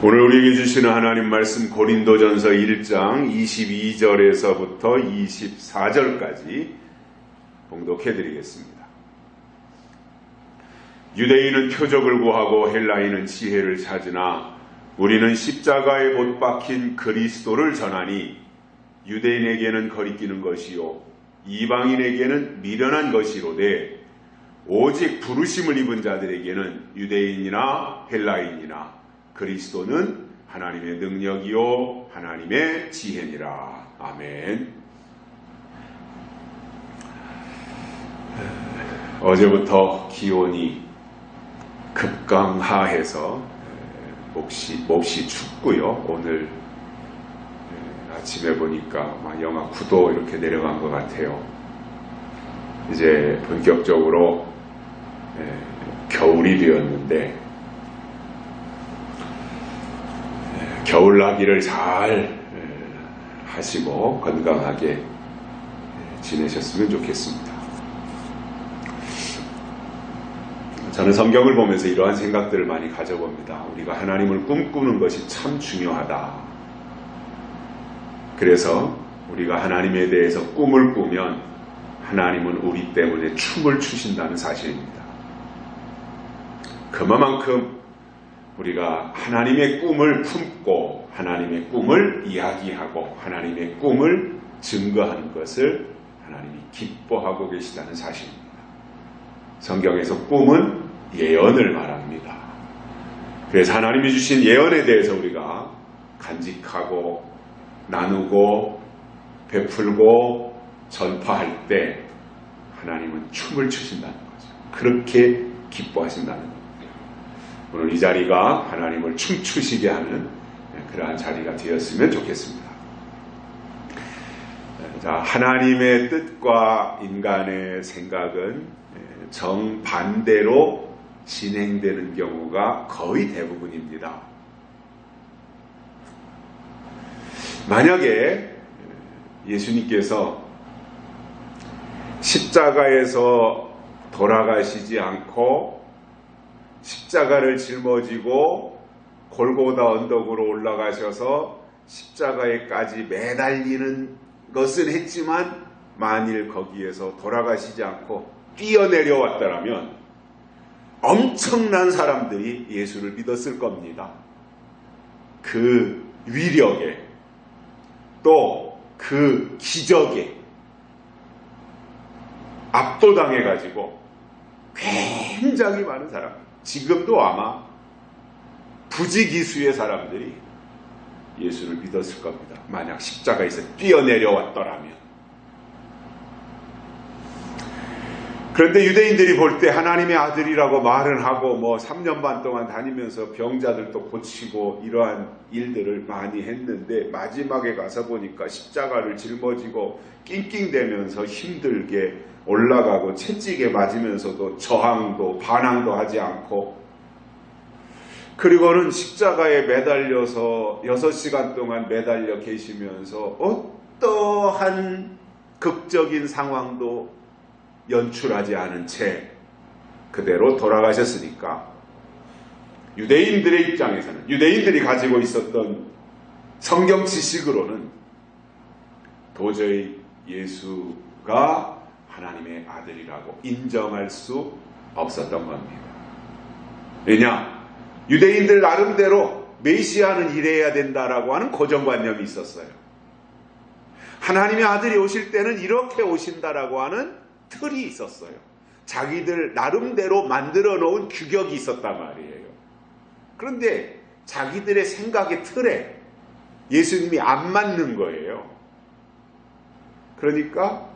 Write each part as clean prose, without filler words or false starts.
오늘 우리에게 주시는 하나님 말씀 고린도전서 1장 22절에서부터 24절까지 봉독해 드리겠습니다. 유대인은 표적을 구하고 헬라인은 지혜를 찾으나 우리는 십자가에 못 박힌 그리스도를 전하니 유대인에게는 거리끼는 것이요 이방인에게는 미련한 것이로되 오직 부르심을 입은 자들에게는 유대인이나 헬라인이나 그리스도는 하나님의 능력이요 하나님의 지혜니라. 아멘. 어제부터 기온이 급강하해서 몹시 춥고요. 오늘 아침에 보니까 영하 9도 이렇게 내려간 것 같아요. 이제 본격적으로 겨울이 되었는데 겨울나기를 잘 하시고 건강하게 지내셨으면 좋겠습니다. 저는 성경을 보면서 이러한 생각들을 많이 가져봅니다. 우리가 하나님을 꿈꾸는 것이 참 중요하다. 그래서 우리가 하나님에 대해서 꿈을 꾸면 하나님은 우리 때문에 춤을 추신다는 사실입니다. 그만큼 우리가 하나님의 꿈을 품고 하나님의 꿈을 이야기하고 하나님의 꿈을 증거하는 것을 하나님이 기뻐하고 계시다는 사실입니다. 성경에서 꿈은 예언을 말합니다. 그래서 하나님이 주신 예언에 대해서 우리가 간직하고 나누고 베풀고 전파할 때 하나님은 춤을 추신다는 거죠. 그렇게 기뻐하신다는 겁니다. 오늘 이 자리가 하나님을 춤추시게 하는 그러한 자리가 되었으면 좋겠습니다. 자, 하나님의 뜻과 인간의 생각은 정반대로 진행되는 경우가 거의 대부분입니다. 만약에 예수님께서 십자가에서 돌아가시지 않고 십자가를 짊어지고 골고다 언덕으로 올라가셔서 십자가에까지 매달리는 것은 했지만 만일 거기에서 돌아가시지 않고 뛰어내려왔더라면 엄청난 사람들이 예수를 믿었을 겁니다. 그 위력에 또 그 기적에 압도당해가지고 굉장히 많은 사람, 지금도 아마 부지기수의 사람들이 예수를 믿었을 겁니다. 만약 십자가에서 뛰어내려왔더라면. 그런데 유대인들이 볼 때 하나님의 아들이라고 말은 하고 3년 반 동안 다니면서 병자들도 고치고 이러한 일들을 많이 했는데 마지막에 가서 보니까 십자가를 짊어지고 낑낑대면서 힘들게 올라가고 채찍에 맞으면서도 저항도 반항도 하지 않고 그리고는 십자가에 매달려서 6시간 동안 매달려 계시면서 어떠한 극적인 상황도 연출하지 않은 채 그대로 돌아가셨으니까 유대인들의 입장에서는 유대인들이 가지고 있었던 성경 지식으로는 도저히 예수가 하나님의 아들이라고 인정할 수 없었던 겁니다. 왜냐? 유대인들 나름대로 메시아는 이래야 된다라고 하는 고정관념이 있었어요. 하나님의 아들이 오실 때는 이렇게 오신다라고 하는 틀이 있었어요. 자기들 나름대로 만들어 놓은 규격이 있었단 말이에요. 그런데 자기들의 생각의 틀에 예수님이 안 맞는 거예요. 그러니까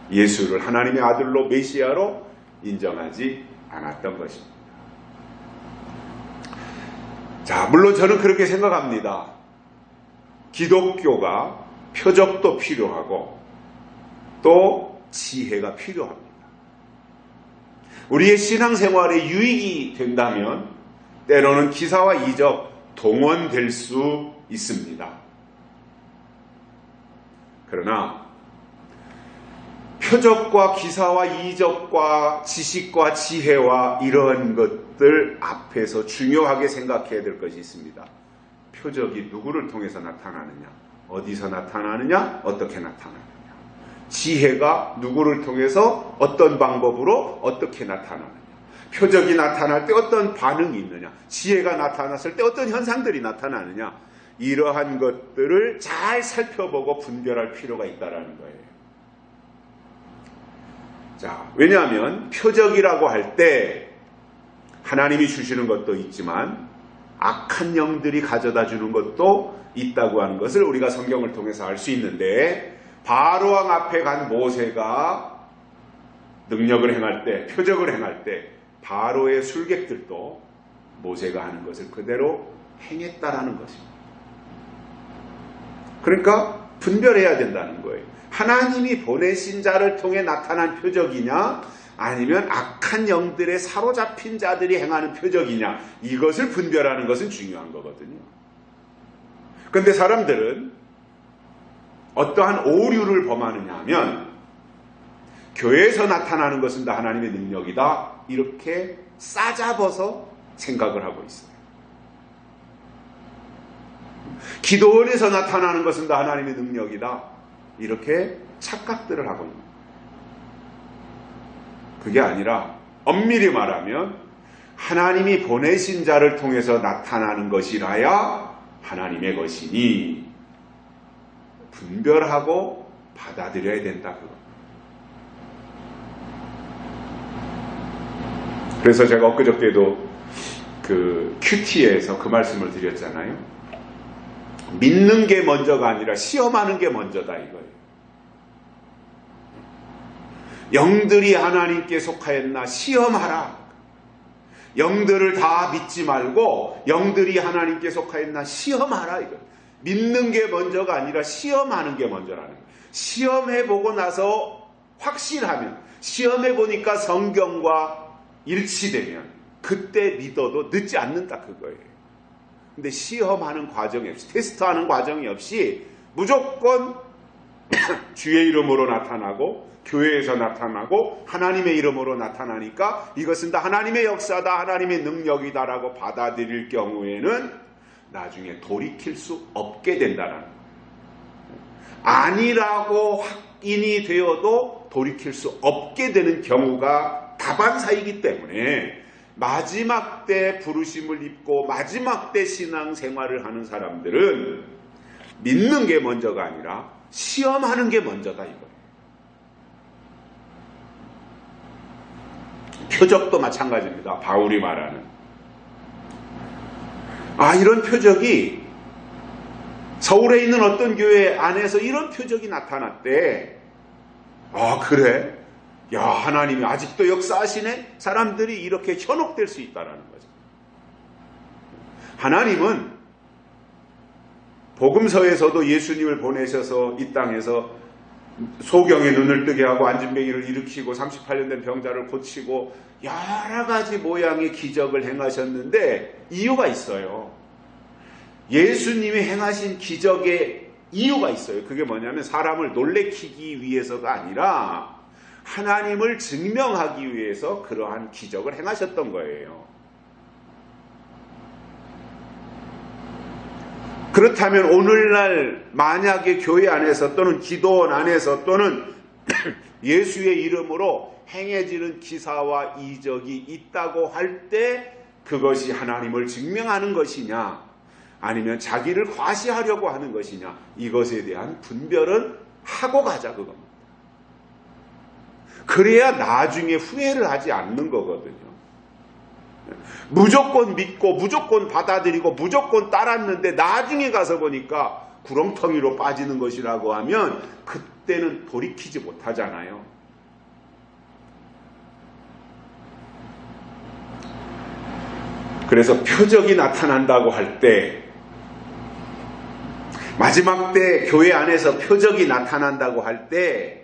예수를 하나님의 아들로 메시아로 인정하지 않았던 것입니다. 자, 물론 저는 그렇게 생각합니다. 기독교가 표적도 필요하고 또 지혜가 필요합니다. 우리의 신앙생활에 유익이 된다면 때로는 기사와 이적 동원될 수 있습니다. 그러나 표적과 기사와 이적과 지식과 지혜와 이런 것들 앞에서 중요하게 생각해야 될 것이 있습니다. 표적이 누구를 통해서 나타나느냐, 어디서 나타나느냐, 어떻게 나타나느냐. 지혜가 누구를 통해서 어떤 방법으로 어떻게 나타나느냐. 표적이 나타날 때 어떤 반응이 있느냐, 지혜가 나타났을 때 어떤 현상들이 나타나느냐, 이러한 것들을 잘 살펴보고 분별할 필요가 있다는 거예요. 자, 왜냐하면 표적이라고 할 때 하나님이 주시는 것도 있지만 악한 영들이 가져다 주는 것도 있다고 하는 것을 우리가 성경을 통해서 알 수 있는데, 바로왕 앞에 간 모세가 능력을 행할 때, 표적을 행할 때 바로의 술객들도 모세가 하는 것을 그대로 행했다라는 것입니다. 그러니까 분별해야 된다는 거예요. 하나님이 보내신 자를 통해 나타난 표적이냐, 아니면 악한 영들에 사로잡힌 자들이 행하는 표적이냐, 이것을 분별하는 것은 중요한 거거든요. 그런데 사람들은 어떠한 오류를 범하느냐 하면, 교회에서 나타나는 것은 다 하나님의 능력이다, 이렇게 싸잡아서 생각을 하고 있어요. 기도원에서 나타나는 것은 다 하나님의 능력이다, 이렇게 착각들을 하고 있는 거예요. 그게 아니라 엄밀히 말하면 하나님이 보내신 자를 통해서 나타나는 것이라야 하나님의 것이니 분별하고 받아들여야 된다, 그거. 그래서 제가 엊그저께도 그 큐티에서 그 말씀을 드렸잖아요. 믿는 게 먼저가 아니라 시험하는 게 먼저다, 이거예요. 영들이 하나님께 속하였나 시험하라. 영들을 다 믿지 말고 영들이 하나님께 속하였나 시험하라, 이거예요. 믿는 게 먼저가 아니라 시험하는 게 먼저라는 거예요. 시험해보고 나서 확실하면, 시험해보니까 성경과 일치되면 그때 믿어도 늦지 않는다, 그거예요. 근데 시험하는 과정이 없이, 테스트하는 과정이 없이 무조건 주의 이름으로 나타나고 교회에서 나타나고 하나님의 이름으로 나타나니까 이것은 다 하나님의 역사다, 하나님의 능력이다라고 받아들일 경우에는 나중에 돌이킬 수 없게 된다는 거예요. 아니라고 확인이 되어도 돌이킬 수 없게 되는 경우가 다반사이기 때문에 마지막 때 부르심을 입고 마지막 때 신앙생활을 하는 사람들은 믿는 게 먼저가 아니라 시험하는 게 먼저다, 이거예요. 표적도 마찬가지입니다. 바울이 말하는, 이런 표적이 서울에 있는 어떤 교회 안에서 이런 표적이 나타났대. 그래? 야, 하나님이 아직도 역사하시네? 사람들이 이렇게 현혹될 수 있다는 거죠. 하나님은 복음서에서도 예수님을 보내셔서 이 땅에서 소경의 눈을 뜨게 하고 안진뱅이를 일으키고 38년 된 병자를 고치고 여러 가지 모양의 기적을 행하셨는데 이유가 있어요. 예수님이 행하신 기적의 이유가 있어요. 그게 뭐냐면 사람을 놀래키기 위해서가 아니라 하나님을 증명하기 위해서 그러한 기적을 행하셨던 거예요. 그렇다면 오늘날 만약에 교회 안에서 또는 기도원 안에서 또는 예수의 이름으로 행해지는 기사와 이적이 있다고 할 때 그것이 하나님을 증명하는 것이냐, 아니면 자기를 과시하려고 하는 것이냐, 이것에 대한 분별은 하고 가자, 그겁니다. 그래야 나중에 후회를 하지 않는 거거든요. 무조건 믿고 무조건 받아들이고 무조건 따랐는데 나중에 가서 보니까 구렁텅이로 빠지는 것이라고 하면 그때는 돌이키지 못하잖아요. 그래서 표적이 나타난다고 할 때, 마지막 때 교회 안에서 표적이 나타난다고 할 때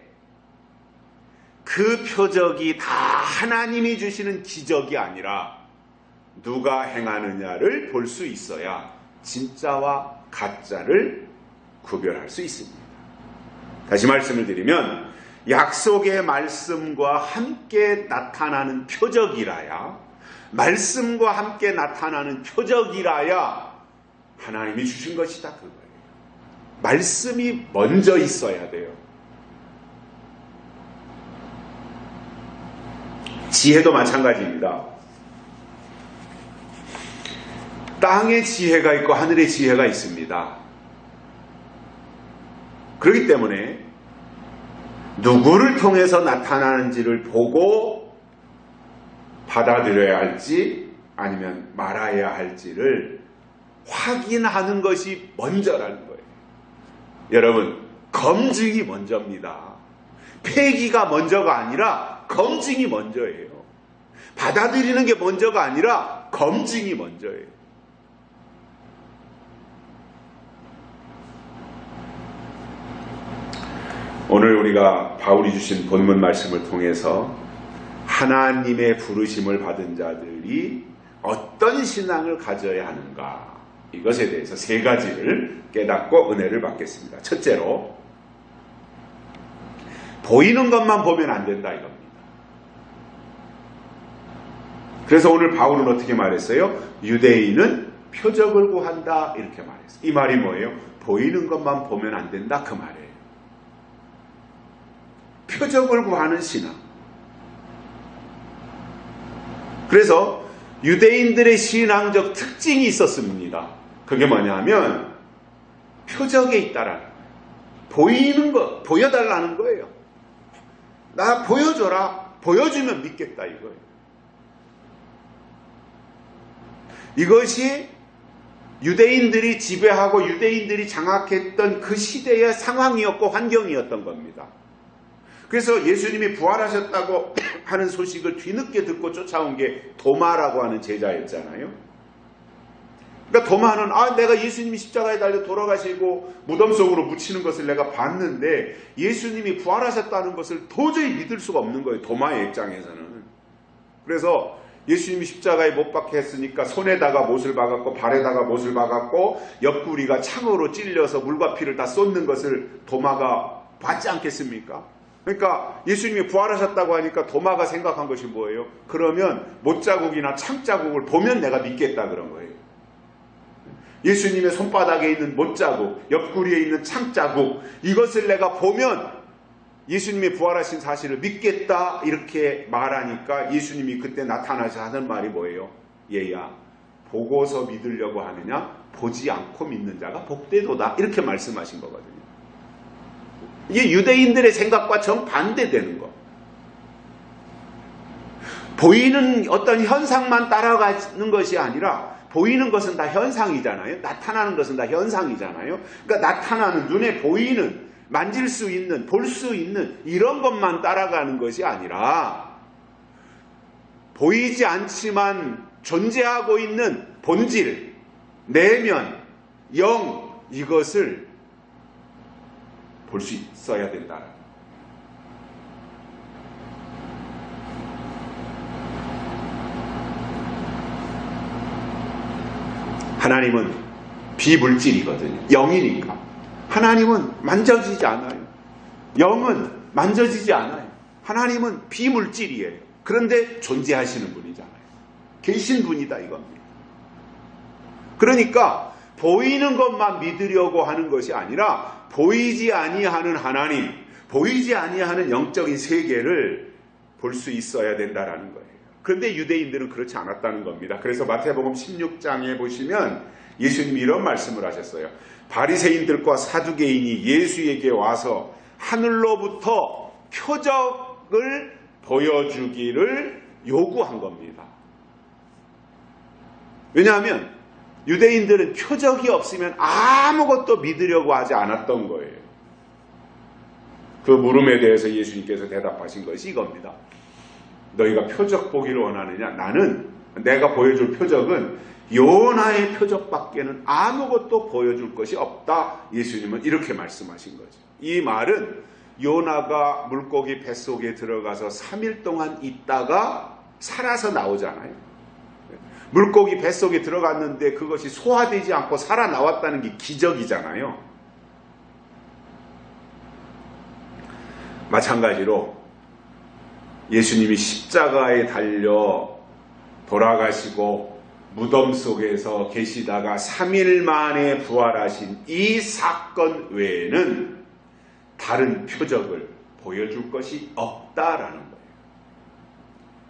그 표적이 다 하나님이 주시는 기적이 아니라 누가 행하느냐를 볼 수 있어야 진짜와 가짜를 구별할 수 있습니다. 다시 말씀을 드리면 약속의 말씀과 함께 나타나는 표적이라야, 말씀과 함께 나타나는 표적이라야 하나님이 주신 것이다, 그거예요. 말씀이 먼저 있어야 돼요. 지혜도 마찬가지입니다. 땅의 지혜가 있고 하늘의 지혜가 있습니다. 그렇기 때문에 누구를 통해서 나타나는지를 보고 받아들여야 할지 아니면 말아야 할지를 확인하는 것이 먼저라는 거예요. 여러분, 검증이 먼저입니다. 폐기가 먼저가 아니라 검증이 먼저예요. 받아들이는 게 먼저가 아니라 검증이 먼저예요. 오늘 우리가 바울이 주신 본문 말씀을 통해서 하나님의 부르심을 받은 자들이 어떤 신앙을 가져야 하는가, 이것에 대해서 세 가지를 깨닫고 은혜를 받겠습니다. 첫째로, 보이는 것만 보면 안 된다, 이겁니다. 그래서 오늘 바울은 어떻게 말했어요? 유대인은 표적을 구한다, 이렇게 말했어요. 이 말이 뭐예요? 보이는 것만 보면 안 된다, 그 말이에요. 표적을 구하는 신앙. 그래서 유대인들의 신앙적 특징이 있었습니다. 그게 뭐냐면 표적에 있다라는 거예요. 보이는 거, 보여달라는 거예요. 나 보여줘라. 보여주면 믿겠다, 이거예요. 이것이 유대인들이 지배하고 유대인들이 장악했던 그 시대의 상황이었고 환경이었던 겁니다. 그래서 예수님이 부활하셨다고 하는 소식을 뒤늦게 듣고 쫓아온 게 도마라고 하는 제자였잖아요. 그러니까 도마는 내가 예수님이 십자가에 달려 돌아가시고 무덤 속으로 묻히는 것을 내가 봤는데 예수님이 부활하셨다는 것을 도저히 믿을 수가 없는 거예요. 도마의 입장에서는. 그래서 예수님이 십자가에 못 박혀 했으니까 손에다가 못을 박았고 발에다가 못을 박았고 옆구리가 창으로 찔려서 물과 피를 다 쏟는 것을 도마가 봤지 않겠습니까? 그러니까 예수님이 부활하셨다고 하니까 도마가 생각한 것이 뭐예요? 그러면 못자국이나 창자국을 보면 내가 믿겠다, 그런 거예요. 예수님의 손바닥에 있는 못자국, 옆구리에 있는 창자국, 이것을 내가 보면 예수님이 부활하신 사실을 믿겠다, 이렇게 말하니까 예수님이 그때 나타나서 하는 말이 뭐예요? 얘야, 보고서 믿으려고 하느냐? 보지 않고 믿는 자가 복되도다, 이렇게 말씀하신 거거든요. 이게 유대인들의 생각과 정반대되는 거. 보이는 어떤 현상만 따라가는 것이 아니라 보이는 것은 다 현상이잖아요. 나타나는 것은 다 현상이잖아요. 그러니까 나타나는, 눈에 보이는, 만질 수 있는, 볼 수 있는 이런 것만 따라가는 것이 아니라 보이지 않지만 존재하고 있는 본질, 내면, 영, 이것을 볼 수 있어야 된다. 하나님은 비물질이거든요. 영이니까. 하나님은 만져지지 않아요. 영은 만져지지 않아요. 하나님은 비물질이에요. 그런데 존재하시는 분이잖아요. 계신 분이다, 이겁니다. 그러니까 보이는 것만 믿으려고 하는 것이 아니라 보이지 아니하는 하나님, 보이지 아니하는 영적인 세계를 볼 수 있어야 된다라는 거예요. 그런데 유대인들은 그렇지 않았다는 겁니다. 그래서 마태복음 16장에 보시면 예수님이 이런 말씀을 하셨어요. 바리새인들과 사두개인이 예수에게 와서 하늘로부터 표적을 보여주기를 요구한 겁니다. 왜냐하면 유대인들은 표적이 없으면 아무것도 믿으려고 하지 않았던 거예요. 그 물음에 대해서 예수님께서 대답하신 것이 이겁니다. 너희가 표적 보기를 원하느냐? 나는 내가 보여줄 표적은 요나의 표적밖에는 아무것도 보여줄 것이 없다. 예수님은 이렇게 말씀하신 거죠. 이 말은 요나가 물고기 뱃속에 들어가서 3일 동안 있다가 살아서 나오잖아요. 물고기 뱃속에 들어갔는데 그것이 소화되지 않고 살아나왔다는 게 기적이잖아요. 마찬가지로 예수님이 십자가에 달려 돌아가시고 무덤 속에서 계시다가 3일 만에 부활하신 이 사건 외에는 다른 표적을 보여줄 것이 없다라는 거예요.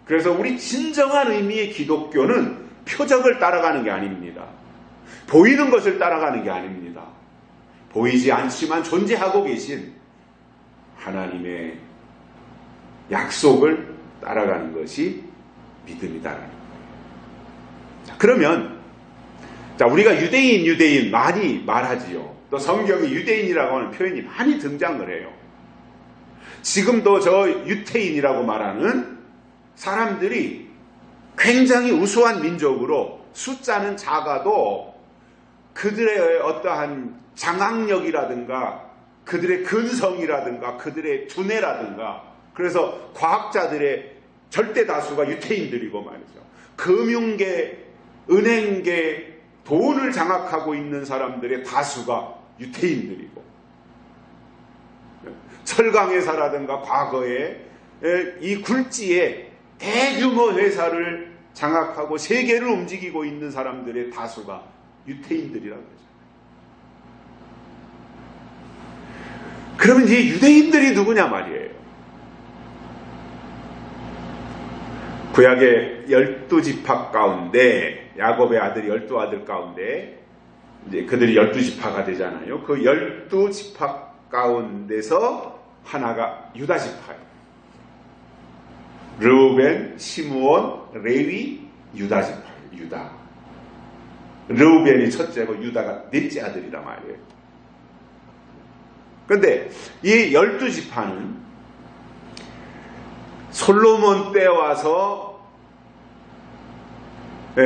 그래서 우리 진정한 의미의 기독교는 표적을 따라가는 게 아닙니다. 보이는 것을 따라가는 게 아닙니다. 보이지 않지만 존재하고 계신 하나님의 약속을 따라가는 것이 믿음이다라는 거예요. 자, 그러면 우리가 유대인 많이 말하지요. 또 성경에 유대인이라고 하는 표현이 많이 등장을 해요. 지금도 저 유태인이라고 말하는 사람들이 굉장히 우수한 민족으로 숫자는 작아도 그들의 어떠한 장악력이라든가 그들의 근성이라든가 그들의 두뇌라든가 그래서 과학자들의 절대 다수가 유태인들이고 말이죠. 금융계, 은행계, 돈을 장악하고 있는 사람들의 다수가 유태인들이고 철강회사라든가 과거에 이 굴지에 대규모 회사를 장악하고 세계를 움직이고 있는 사람들의 다수가 유태인들이라고 그러죠. 그러면 이제 유대인들이 누구냐 말이에요. 구약의 12지파 가운데 야곱의 아들이 12아들 가운데 이제 그들이 12지파가 되잖아요. 그 12지파 가운데서 하나가 유다지파예요. 르우벤, 시므온, 레위, 유다지파예요. 유다. 르우벤이 첫째고 유다가 넷째 아들이란 말이에요. 그런데 이 12지파는 솔로몬 때 와서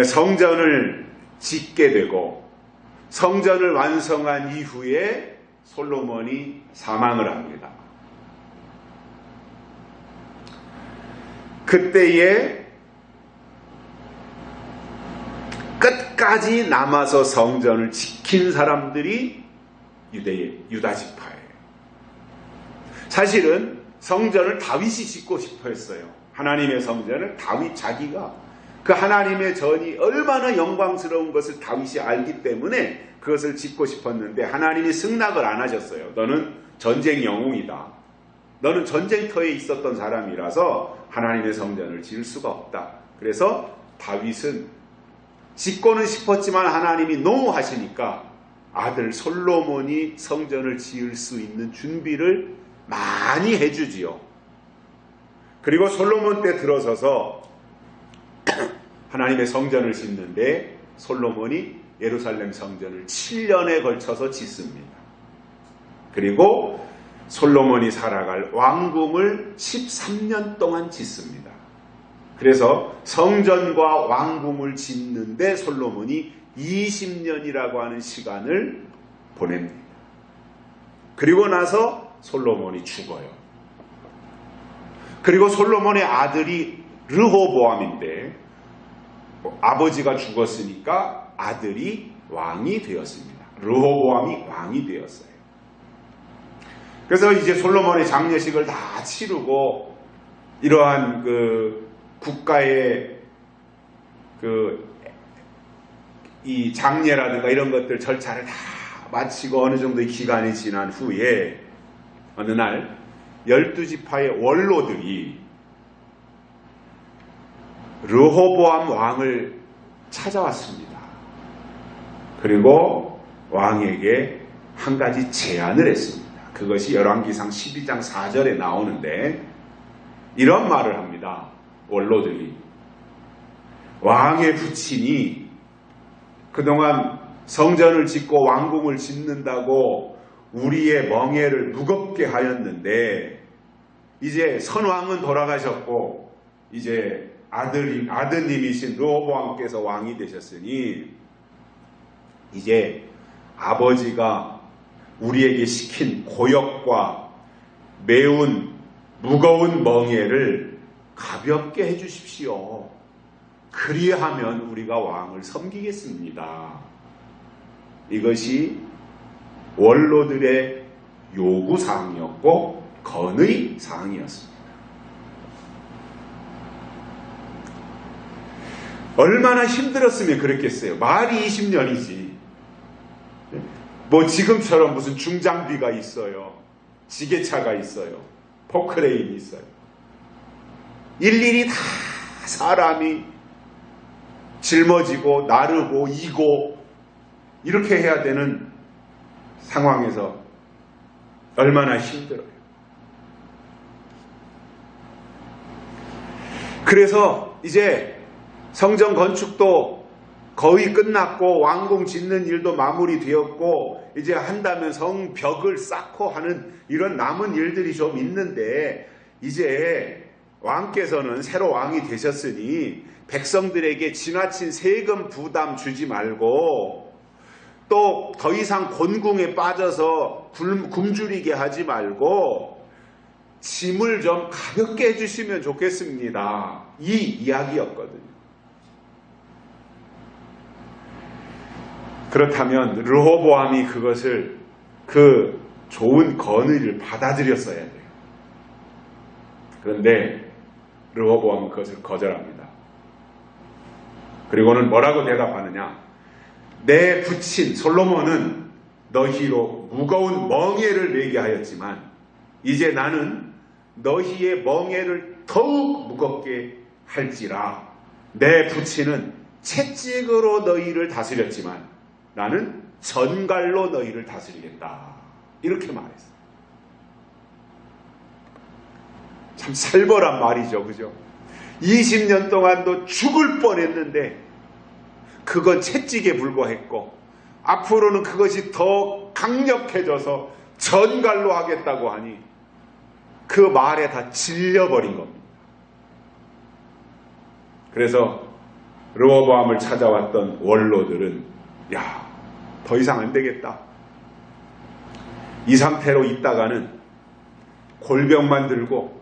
성전을 짓게 되고 성전을 완성한 이후에 솔로몬이 사망을 합니다. 그때에 끝까지 남아서 성전을 지킨 사람들이 유다지파예요. 사실은 성전을 다윗이 짓고 싶어 했어요. 하나님의 성전을 다윗 자기가 그 하나님의 전이 얼마나 영광스러운 것을 다윗이 알기 때문에 그것을 짓고 싶었는데 하나님이 승낙을 안 하셨어요. 너는 전쟁 영웅이다. 너는 전쟁터에 있었던 사람이라서 하나님의 성전을 지을 수가 없다. 그래서 다윗은 짓고는 싶었지만 하나님이 노 하시니까 아들 솔로몬이 성전을 지을 수 있는 준비를 많이 해주지요. 그리고 솔로몬 때 들어서서 하나님의 성전을 짓는데 솔로몬이 예루살렘 성전을 7년에 걸쳐서 짓습니다. 그리고 솔로몬이 살아갈 왕궁을 13년 동안 짓습니다. 그래서 성전과 왕궁을 짓는데 솔로몬이 20년이라고 하는 시간을 보냅니다. 그리고 나서 솔로몬이 죽어요. 그리고 솔로몬의 아들이 르호보암인데 아버지가 죽었으니까 아들이 왕이 되었습니다. 르호보암이 왕이 되었어요. 그래서 이제 솔로몬의 장례식을 다 치르고 이러한 그 국가의 이 장례라든가 이런 것들 절차를 다 마치고 어느 정도의 기간이 지난 후에 어느 날 12지파의 원로들이 르호보암 왕을 찾아왔습니다. 그리고 왕에게 한 가지 제안을 했습니다. 그것이 열왕기상 12장 4절에 나오는데 이런 말을 합니다. 원로들이 왕의 부친이 그동안 성전을 짓고 왕궁을 짓는다고 우리의 멍에를 무겁게 하였는데 이제 선왕은 돌아가셨고 이제 아드님이신 르호보암께서 왕이 되셨으니 이제 아버지가 우리에게 시킨 고역과 매운 무거운 멍에를 가볍게 해주십시오. 그리하면 우리가 왕을 섬기겠습니다. 이것이 원로들의 요구사항이었고 건의 사항이었습니다. 얼마나 힘들었으면 그랬겠어요. 말이 20년이지. 뭐 지금처럼 무슨 중장비가 있어요. 지게차가 있어요. 포크레인이 있어요. 일일이 다 사람이 짊어지고 나르고 이고 이렇게 해야 되는 상황에서 얼마나 힘들어요. 그래서 이제 성전 건축도 거의 끝났고 왕궁 짓는 일도 마무리되었고 이제 한다면 성벽을 쌓고 하는 이런 남은 일들이 좀 있는데 이제 왕께서는 새로 왕이 되셨으니 백성들에게 지나친 세금 부담 주지 말고 또 더 이상 곤궁에 빠져서 굶주리게 하지 말고 짐을 좀 가볍게 해주시면 좋겠습니다. 이 이야기였거든요. 그렇다면 르호보암이 그것을 그 좋은 건의를 받아들였어야 돼요. 그런데 르호보암은 그것을 거절합니다. 그리고는 뭐라고 대답하느냐? 내 부친 솔로몬은 너희로 무거운 멍에를 메게 하였지만 이제 나는 너희의 멍에를 더욱 무겁게 할지라. 내 부친은 채찍으로 너희를 다스렸지만 나는 전갈로 너희를 다스리겠다. 이렇게 말했어요. 참 살벌한 말이죠. 그죠? 20년 동안도 죽을 뻔했는데 그건 채찍에 불과했고 앞으로는 그것이 더 강력해져서 전갈로 하겠다고 하니 그 말에 다 질려버린 겁니다. 그래서 르호보암을 찾아왔던 원로들은 야, 더 이상 안 되겠다. 이 상태로 있다가는 골병만 들고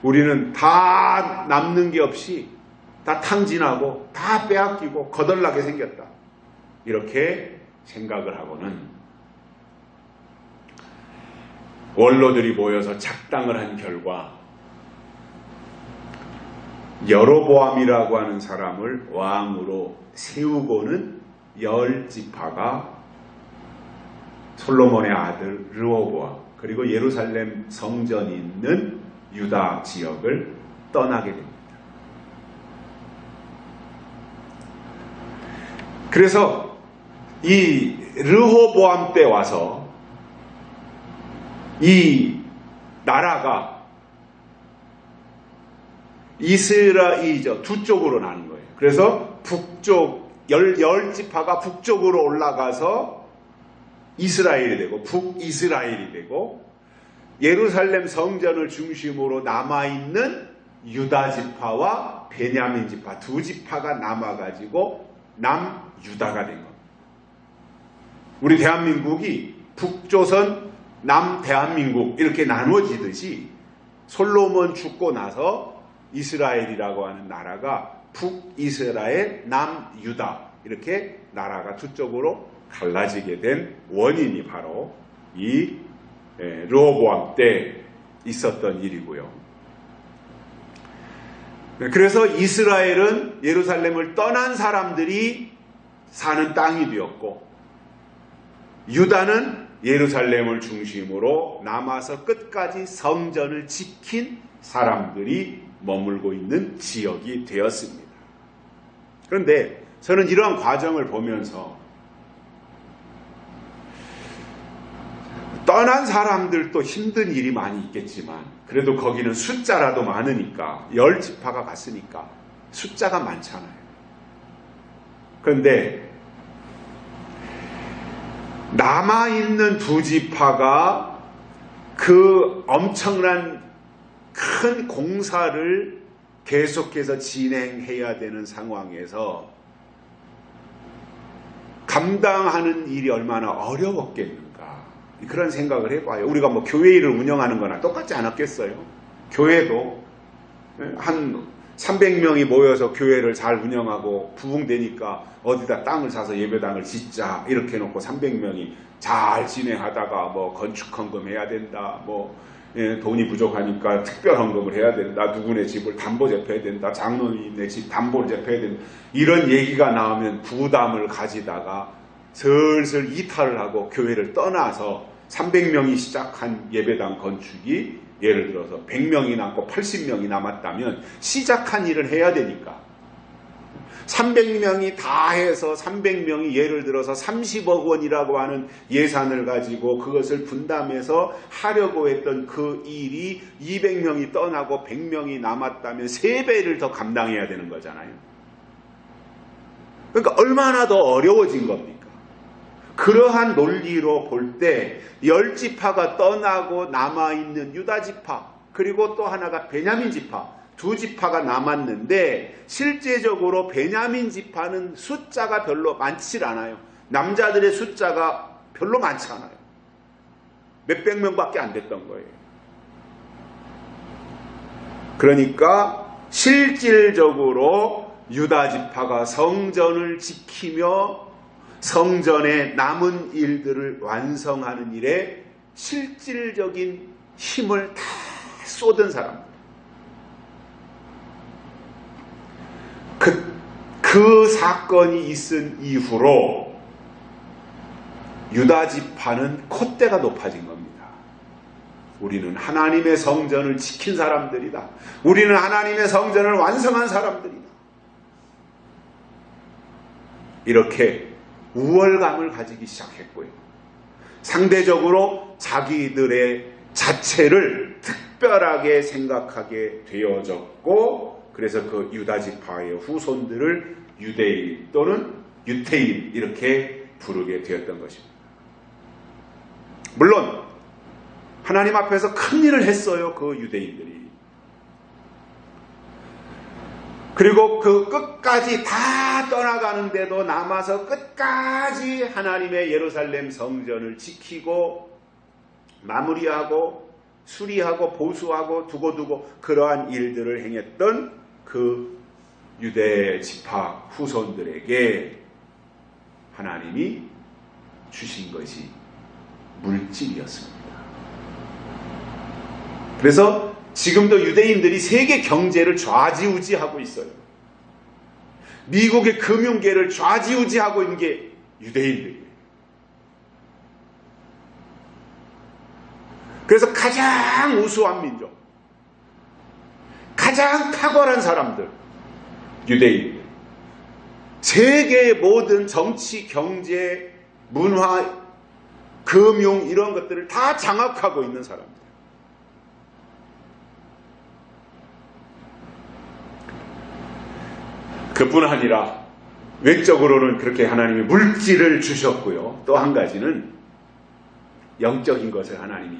우리는 다 남는 게 없이 다 탕진하고 다 빼앗기고 거덜나게 생겼다. 이렇게 생각을 하고는 원로들이 모여서 작당을 한 결과 여로보암이라고 하는 사람을 왕으로 세우고는 10지파가 솔로몬의 아들 르호보암 그리고 예루살렘 성전이 있는 유다 지역을 떠나게 됩니다. 그래서 이 르호보암 때 와서 이 나라가 이스라엘이죠. 두 쪽으로 나는 거예요. 그래서 북쪽 10지파가 북쪽으로 올라가서 이스라엘이 되고 북이스라엘이 되고 예루살렘 성전을 중심으로 남아있는 유다 지파와 베냐민 지파 두 지파가 남아가지고 남유다가 된 겁니다. 우리 대한민국이 북조선 남대한민국 이렇게 나눠지듯이 솔로몬 죽고 나서 이스라엘이라고 하는 나라가 북이스라엘 남유다 이렇게 나라가 두 쪽으로 갈라지게 된 원인이 바로 이 르호보암 때 있었던 일이고요. 그래서 이스라엘은 예루살렘을 떠난 사람들이 사는 땅이 되었고 유다는 예루살렘을 중심으로 남아서 끝까지 성전을 지킨 사람들이 머물고 있는 지역이 되었습니다. 그런데 저는 이러한 과정을 보면서 떠난 사람들도 힘든 일이 많이 있겠지만 그래도 거기는 숫자라도 많으니까 10지파가 갔으니까 숫자가 많잖아요. 그런데 남아있는 두 지파가 그 엄청난 큰 공사를 계속해서 진행해야 되는 상황에서 감당하는 일이 얼마나 어려웠겠는가 그런 생각을 해봐요. 우리가 뭐 교회 일을 운영하는 거나 똑같지 않았겠어요? 교회도 한 300명이 모여서 교회를 잘 운영하고 부흥되니까 어디다 땅을 사서 예배당을 짓자 이렇게 해놓고 300명이 잘 진행하다가 뭐 건축헌금 해야 된다 뭐 돈이 부족하니까 특별 헌금을 해야 된다. 누구네 집을 담보 제패해야 된다. 장로님네 집 담보를 제패해야 된다. 이런 얘기가 나오면 부담을 가지다가 슬슬 이탈을 하고 교회를 떠나서 300명이 시작한 예배당 건축이 예를 들어서 100명이 남고 80명이 남았다면 시작한 일을 해야 되니까 300명이 다 해서 300명이 예를 들어서 30억 원이라고 하는 예산을 가지고 그것을 분담해서 하려고 했던 그 일이 200명이 떠나고 100명이 남았다면 3배를 더 감당해야 되는 거잖아요. 그러니까 얼마나 더 어려워진 겁니까? 그러한 논리로 볼 때 10지파가 떠나고 남아있는 유다지파 그리고 또 하나가 베냐민 지파 두 지파가 남았는데 실제적으로 베냐민 지파는 숫자가 별로 많지 않아요. 남자들의 숫자가 별로 많지 않아요. 몇백 명밖에 안 됐던 거예요. 그러니까 실질적으로 유다 지파가 성전을 지키며 성전에 남은 일들을 완성하는 일에 실질적인 힘을 다 쏟은 사람들. 그 사건이 있은 이후로 유다 지파는 콧대가 높아진 겁니다. 우리는 하나님의 성전을 지킨 사람들이다. 우리는 하나님의 성전을 완성한 사람들이다. 이렇게 우월감을 가지기 시작했고요. 상대적으로 자기들의 자체를 특별하게 생각하게 되어졌고 그래서 그 유다지파의 후손들을 유대인 또는 유태인 이렇게 부르게 되었던 것입니다. 물론 하나님 앞에서 큰 일을 했어요. 그 유대인들이. 그리고 그 끝까지 다 떠나가는데도 남아서 끝까지 하나님의 예루살렘 성전을 지키고 마무리하고 수리하고 보수하고 두고두고 그러한 일들을 행했던 그 유대 지파 후손들에게 하나님이 주신 것이 물질이었습니다. 그래서 지금도 유대인들이 세계 경제를 좌지우지하고 있어요. 미국의 금융계를 좌지우지하고 있는 게 유대인들이에요. 그래서 가장 우수한 민족, 가장 탁월한 사람들, 유대인. 세계의 모든 정치, 경제, 문화, 금융 이런 것들을 다 장악하고 있는 사람들. 그뿐 아니라 외적으로는 그렇게 하나님이 물질을 주셨고요. 또 한 가지는 영적인 것을 하나님이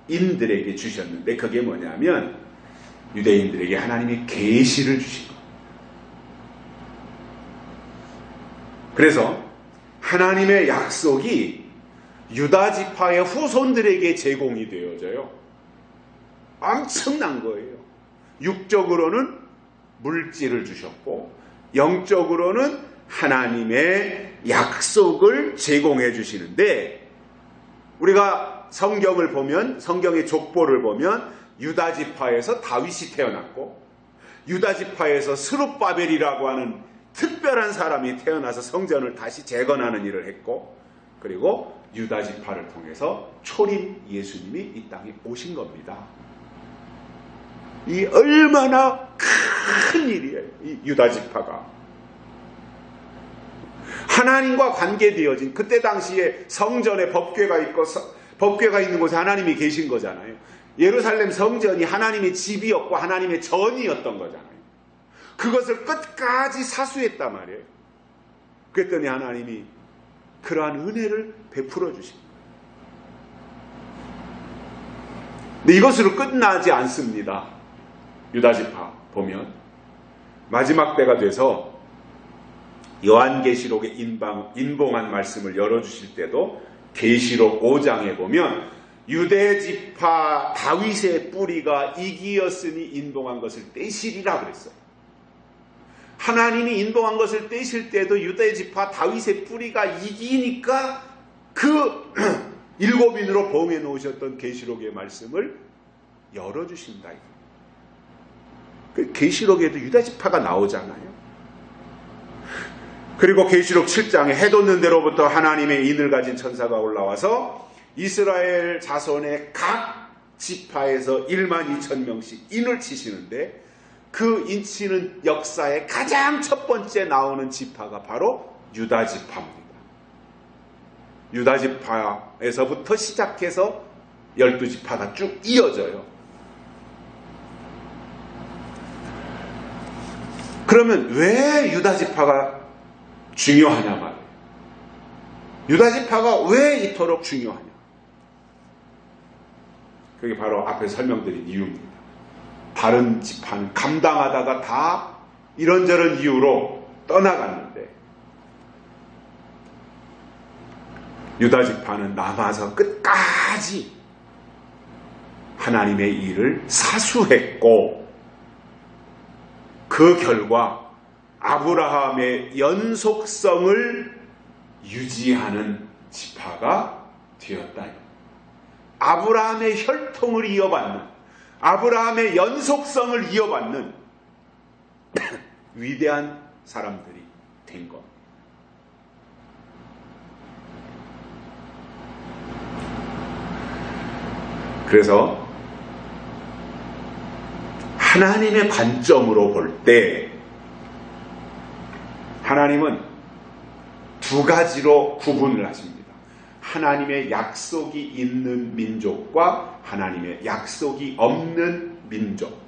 유대인들에게 주셨는데 그게 뭐냐면 유대인들에게 하나님이 계시를 주신 거예요. 그래서 하나님의 약속이 유다지파의 후손들에게 제공이 되어져요. 엄청난 거예요. 육적으로는 물질을 주셨고 영적으로는 하나님의 약속을 제공해 주시는데 우리가 성경을 보면 성경의 족보를 보면 유다지파에서 다윗이 태어났고 유다지파에서 스룹바벨이라고 하는 특별한 사람이 태어나서 성전을 다시 재건하는 일을 했고 그리고 유다지파를 통해서 초림 예수님이 이 땅에 오신 겁니다. 이 얼마나 큰 일이에요. 이 유다지파가 하나님과 관계되어진 그때 당시에 성전에 법궤가 있고 법궤가 있는 곳에 하나님이 계신 거잖아요. 예루살렘 성전이 하나님의 집이었고 하나님의 전이었던 거잖아요. 그것을 끝까지 사수했단 말이에요. 그랬더니 하나님이 그러한 은혜를 베풀어 주십니다. 근데 이것으로 끝나지 않습니다. 유다지파 보면 마지막 때가 돼서 요한계시록의 인봉한 말씀을 열어주실 때도 계시록 5장에 보면 유대지파 다윗의 뿌리가 이기었으니 인봉한 것을 떼시리라 그랬어요. 하나님이 인봉한 것을 떼실 때도 유대지파 다윗의 뿌리가 이기니까 그 7인으로 봉해 놓으셨던 계시록의 말씀을 열어주신다. 그 계시록에도 유다 지파가 나오잖아요. 그리고 계시록 7장에 해 돋는 데로부터 하나님의 인을 가진 천사가 올라와서 이스라엘 자손의 각 지파에서 12,000명씩 인을 치시는데, 그 인치는 역사의 가장 첫 번째 나오는 지파가 바로 유다 지파입니다. 유다 지파에서부터 시작해서 12지파가 쭉 이어져요. 그러면 왜 유다 지파가 중요하냐 말이에요. 유다 지파가 왜 이토록 중요하냐. 그게 바로 앞에 설명드린 이유입니다. 다른 지파는 감당하다가 다 이런저런 이유로 떠나갔는데, 유다 지파는 남아서 끝까지 하나님의 일을 사수했고, 그 결과 아브라함의 연속성을 유지하는 지파가 되었다. 아브라함의 혈통을 이어받는, 아브라함의 연속성을 이어받는 위대한 사람들이 된 것. 그래서 하나님의 관점으로 볼 때 하나님은 두 가지로 구분을 하십니다. 하나님의 약속이 있는 민족과 하나님의 약속이 없는 민족.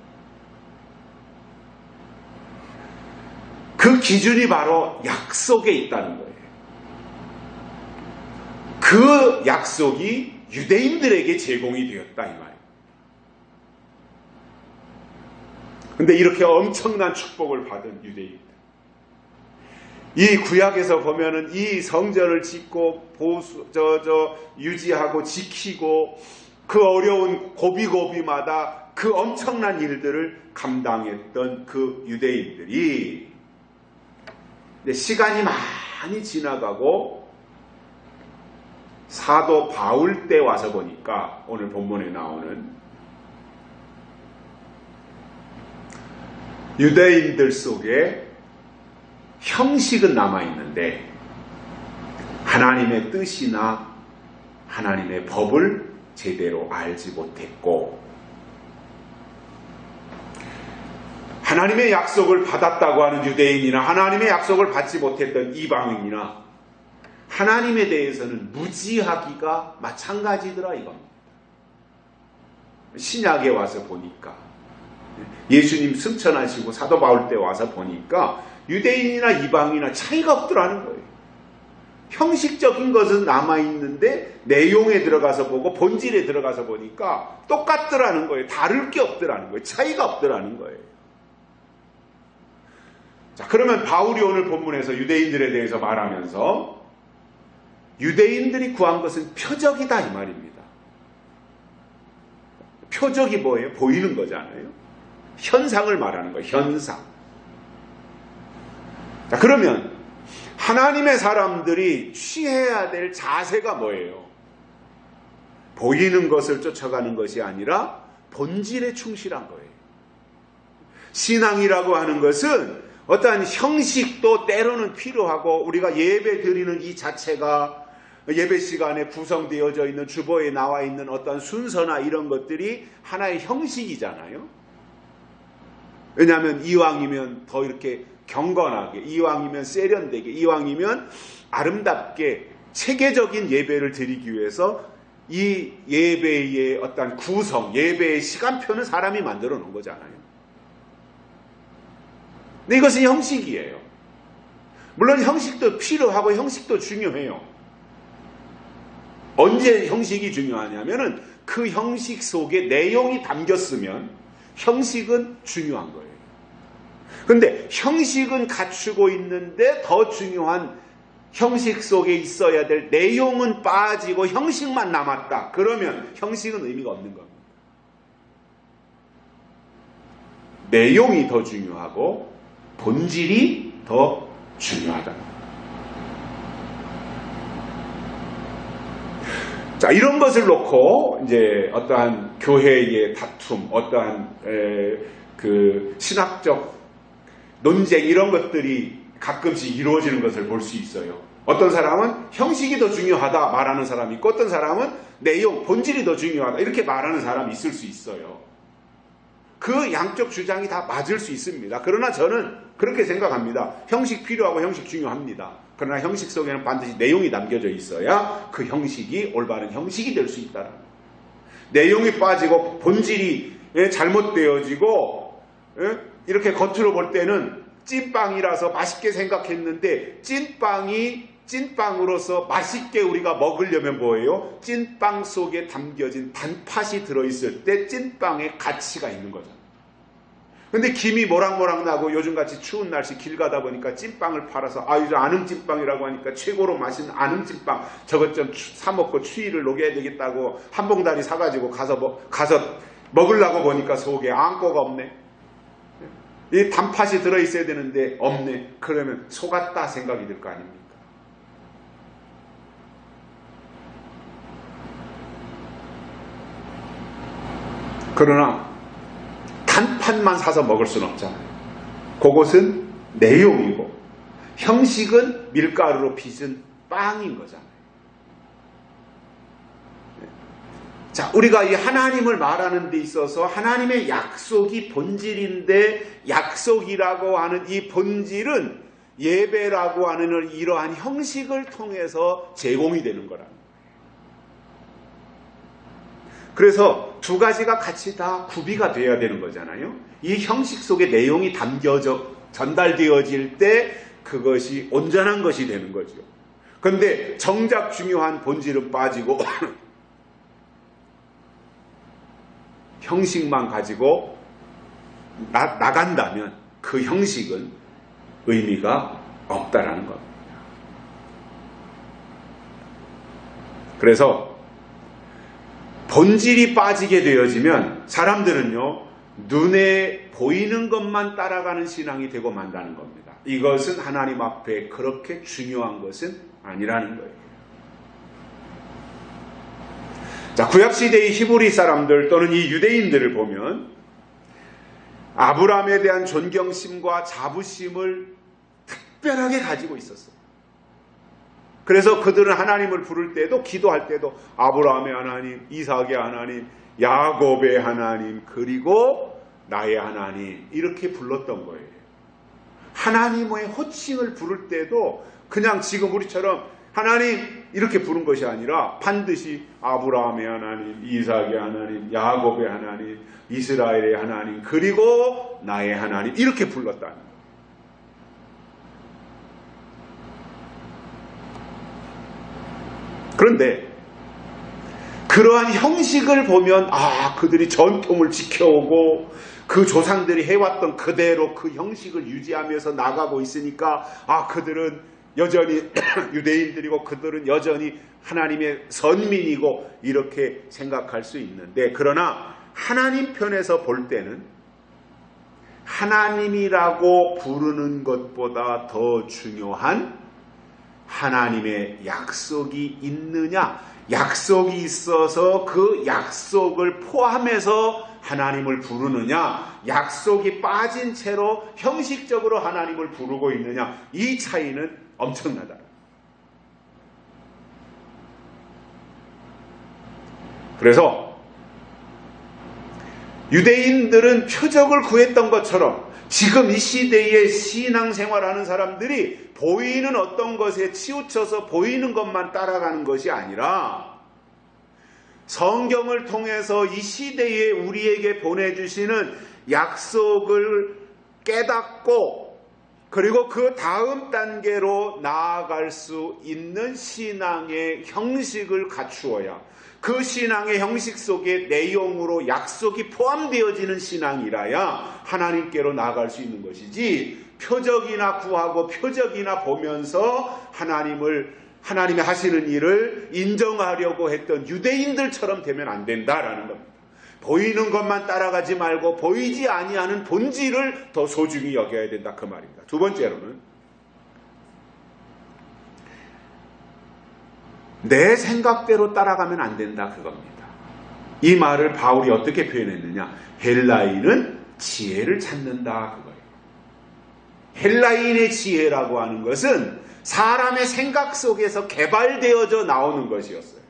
그 기준이 바로 약속에 있다는 거예요. 그 약속이 유대인들에게 제공이 되었다 이 말이에요. 근데 이렇게 엄청난 축복을 받은 유대인들, 이 구약에서 보면은 이 성전을 짓고 유지하고 지키고 그 어려운 고비고비마다 그 엄청난 일들을 감당했던 그 유대인들이 시간이 많이 지나가고 사도 바울 때 와서 보니까, 오늘 본문에 나오는 유대인들 속에 형식은 남아있는데 하나님의 뜻이나 하나님의 법을 제대로 알지 못했고, 하나님의 약속을 받았다고 하는 유대인이나 하나님의 약속을 받지 못했던 이방인이나 하나님에 대해서는 무지하기가 마찬가지더라 이겁니다. 신약에 와서 보니까, 예수님 승천하시고 사도 바울 때 와서 보니까 유대인이나 이방인이나 차이가 없더라는 거예요. 형식적인 것은 남아있는데 내용에 들어가서 보고 본질에 들어가서 보니까 똑같더라는 거예요. 다를 게 없더라는 거예요. 차이가 없더라는 거예요. 자, 그러면 바울이 오늘 본문에서 유대인들에 대해서 말하면서 유대인들이 구한 것은 표적이다 이 말입니다. 표적이 뭐예요? 보이는 거잖아요. 현상을 말하는 거예요. 현상. 자, 그러면 하나님의 사람들이 취해야 될 자세가 뭐예요? 보이는 것을 쫓아가는 것이 아니라 본질에 충실한 거예요. 신앙이라고 하는 것은 어떠한 형식도 때로는 필요하고, 우리가 예배 드리는 이 자체가 예배 시간에 구성되어져 있는 주보에 나와 있는 어떤 순서나 이런 것들이 하나의 형식이잖아요. 왜냐하면 이왕이면 더 이렇게 경건하게, 이왕이면 세련되게, 이왕이면 아름답게 체계적인 예배를 드리기 위해서 이 예배의 어떤 구성, 예배의 시간표는 사람이 만들어 놓은 거잖아요. 근데 이것은 형식이에요. 물론 형식도 필요하고 형식도 중요해요. 언제 형식이 중요하냐면은 그 형식 속에 내용이 담겼으면 형식은 중요한 거예요. 근데 형식은 갖추고 있는데 더 중요한 형식 속에 있어야 될 내용은 빠지고 형식만 남았다. 그러면 형식은 의미가 없는 겁니다. 내용이 더 중요하고 본질이 더 중요하다. 자, 이런 것을 놓고 이제 어떠한 교회의 다툼, 어떠한 그 신학적 논쟁 이런 것들이 가끔씩 이루어지는 것을 볼 수 있어요. 어떤 사람은 형식이 더 중요하다 말하는 사람이 있고, 어떤 사람은 내용, 본질이 더 중요하다 이렇게 말하는 사람이 있을 수 있어요. 그 양쪽 주장이 다 맞을 수 있습니다. 그러나 저는 그렇게 생각합니다. 형식 필요하고 형식 중요합니다. 그러나 형식 속에는 반드시 내용이 담겨져 있어야 그 형식이 올바른 형식이 될 수 있다는 거예요. 내용이 빠지고 본질이 잘못되어지고 이렇게 겉으로 볼 때는 찐빵이라서 맛있게 생각했는데 찐빵이 찐빵으로서 맛있게 우리가 먹으려면 뭐예요? 찐빵 속에 담겨진 단팥이 들어있을 때 찐빵의 가치가 있는 거잖아요. 근데 김이 모락모락 나고 요즘같이 추운 날씨 길 가다 보니까 찐빵을 팔아서 요즘 안흥찐빵이라고 하니까 최고로 맛있는 안흥찐빵 저것 좀 사먹고 추위를 녹여야 되겠다고 한 봉다리 사가지고 가서 먹으려고 보니까 속에 앙꼬가 없네. 이 단팥이 들어있어야 되는데 없네. 그러면 속았다 생각이 들 거 아닙니까? 그러나 단팥만 사서 먹을 수는 없잖아요. 그것은 내용이고 형식은 밀가루로 빚은 빵인 거잖아요. 자, 우리가 이 하나님을 말하는 데 있어서 하나님의 약속이 본질인데 약속이라고 하는 이 본질은 예배라고 하는 이러한 형식을 통해서 제공이 되는 거랍니다. 그래서 두 가지가 같이 다 구비가 되어야 되는 거잖아요. 이 형식 속에 내용이 담겨져 전달되어질 때 그것이 온전한 것이 되는 거죠. 그런데 정작 중요한 본질은 빠지고 형식만 가지고 나간다면 그 형식은 의미가 없다라는 겁니다. 그래서 본질이 빠지게 되어지면 사람들은요, 눈에 보이는 것만 따라가는 신앙이 되고 만다는 겁니다. 이것은 하나님 앞에 그렇게 중요한 것은 아니라는 거예요. 자, 구약시대의 히브리 사람들 또는 이 유대인들을 보면 아브라함에 대한 존경심과 자부심을 특별하게 가지고 있었어요. 그래서 그들은 하나님을 부를 때도 기도할 때도 아브라함의 하나님, 이삭의 하나님, 야곱의 하나님, 그리고 나의 하나님 이렇게 불렀던 거예요. 하나님의 호칭을 부를 때도 그냥 지금 우리처럼 하나님 이렇게 부른 것이 아니라 반드시 아브라함의 하나님, 이삭의 하나님, 야곱의 하나님, 이스라엘의 하나님, 그리고 나의 하나님 이렇게 불렀다는 거예요. 그런데 그러한 형식을 보면 그들이 전통을 지켜오고 그 조상들이 해왔던 그대로 그 형식을 유지하면서 나가고 있으니까 그들은 여전히 유대인들이고 그들은 여전히 하나님의 선민이고 이렇게 생각할 수 있는데, 그러나 하나님 편에서 볼 때는 하나님이라고 부르는 것보다 더 중요한 하나님의 약속이 있느냐, 약속이 있어서 그 약속을 포함해서 하나님을 부르느냐, 약속이 빠진 채로 형식적으로 하나님을 부르고 있느냐, 이 차이는 엄청나다. 그래서 유대인들은 표적을 구했던 것처럼 지금 이 시대에 신앙생활하는 사람들이 보이는 어떤 것에 치우쳐서 보이는 것만 따라가는 것이 아니라 성경을 통해서 이 시대에 우리에게 보내주시는 약속을 깨닫고 그리고 그 다음 단계로 나아갈 수 있는 신앙의 형식을 갖추어야 그 신앙의 형식 속에 내용으로 약속이 포함되어지는 신앙이라야 하나님께로 나아갈 수 있는 것이지, 표적이나 구하고 표적이나 보면서 하나님이 하시는 일을 인정하려고 했던 유대인들처럼 되면 안 된다라는 겁니다. 보이는 것만 따라가지 말고 보이지 아니하는 본질을 더 소중히 여겨야 된다, 그 말입니다. 두 번째로는 내 생각대로 따라가면 안 된다 그겁니다. 이 말을 바울이 어떻게 표현했느냐? 헬라인은 지혜를 찾는다 그거예요. 헬라인의 지혜라고 하는 것은 사람의 생각 속에서 개발되어져 나오는 것이었어요.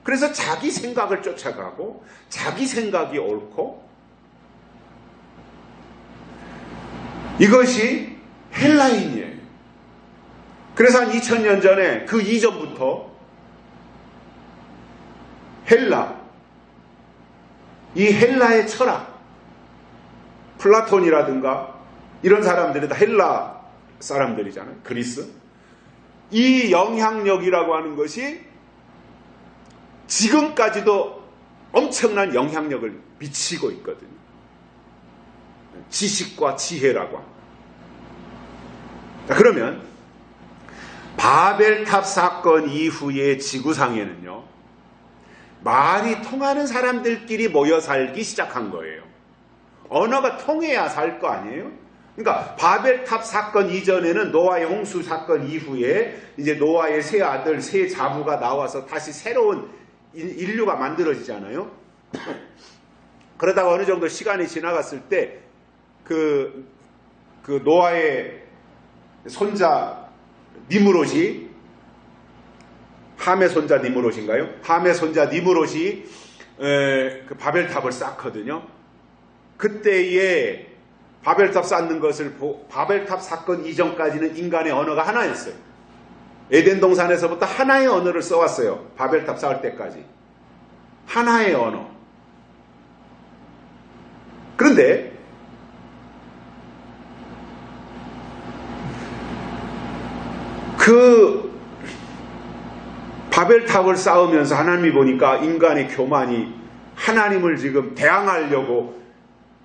그래서 자기 생각을 쫓아가고 자기 생각이 옳고 이것이 헬라인이에요. 그래서 한 2000년 전에 그 이전부터 이 헬라의 철학, 플라톤이라든가 이런 사람들이 다 헬라 사람들이잖아요. 그리스. 이 영향력이라고 하는 것이 지금까지도 엄청난 영향력을 미치고 있거든요. 지식과 지혜라고 합니다. 자, 그러면 바벨탑 사건 이후의 지구상에는요, 말이 통하는 사람들끼리 모여 살기 시작한 거예요. 언어가 통해야 살 거 아니에요? 그러니까 바벨탑 사건 이전에는 노아의 홍수 사건 이후에 이제 노아의 세 아들, 세 자부가 나와서 다시 새로운 인류가 만들어지잖아요. 그러다가 어느 정도 시간이 지나갔을 때 그 노아의 손자 니므롯이, 함의 손자 니므롯인가요? 함의 손자 니므롯이 그 바벨탑을 쌓거든요. 그때에 바벨탑 쌓는 것을 바벨탑 사건 이전까지는 인간의 언어가 하나였어요. 에덴 동산에서부터 하나의 언어를 써왔어요. 바벨탑 쌓을 때까지. 하나의 언어. 그런데 그 바벨탑을 쌓으면서 하나님이 보니까 인간의 교만이 하나님을 지금 대항하려고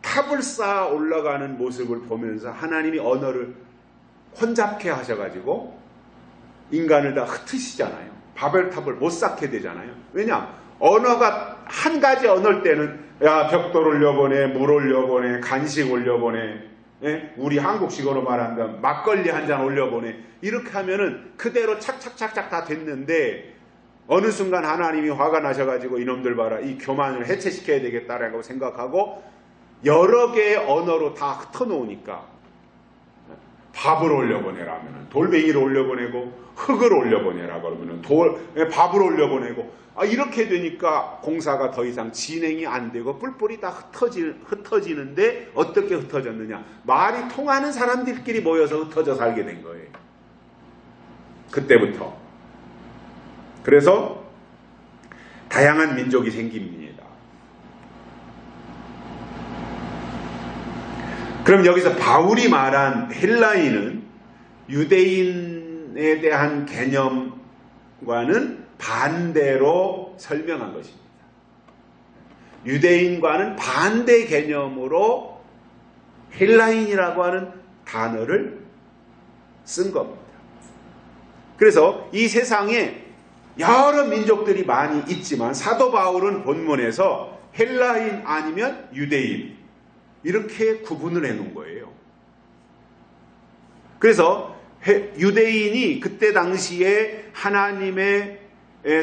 탑을 쌓아 올라가는 모습을 보면서 하나님이 언어를 혼잡케 하셔가지고 인간을 다 흩으시잖아요. 바벨탑을 못 쌓게 되잖아요. 왜냐? 언어가 한 가지 언어일 때는 야, 벽돌 올려보내, 물 올려보내, 간식 올려보내, 예? 우리 한국식으로 말한다면 막걸리 한 잔 올려보내, 이렇게 하면은 그대로 착착착착 다 됐는데 어느 순간 하나님이 화가 나셔가지고 이놈들 봐라, 이 교만을 해체시켜야 되겠다라고 생각하고 여러 개의 언어로 다 흩어놓으니까 밥을 올려보내라 하면은 돌멩이를 올려보내고, 흙을 올려보내라 그러면은 밥을 올려보내고, 이렇게 되니까 공사가 더 이상 진행이 안 되고 뿔뿔이 다 흩어지는데 어떻게 흩어졌느냐? 말이 통하는 사람들끼리 모여서 흩어져 살게 된 거예요. 그때부터. 그래서 다양한 민족이 생깁니다. 그럼 여기서 바울이 말한 헬라인은 유대인에 대한 개념과는 반대로 설명한 것입니다. 유대인과는 반대 개념으로 헬라인이라고 하는 단어를 쓴 겁니다. 그래서 이 세상에 여러 민족들이 많이 있지만 사도 바울은 본문에서 헬라인 아니면 유대인 이렇게 구분을 해놓은 거예요. 그래서 유대인이 그때 당시에 하나님의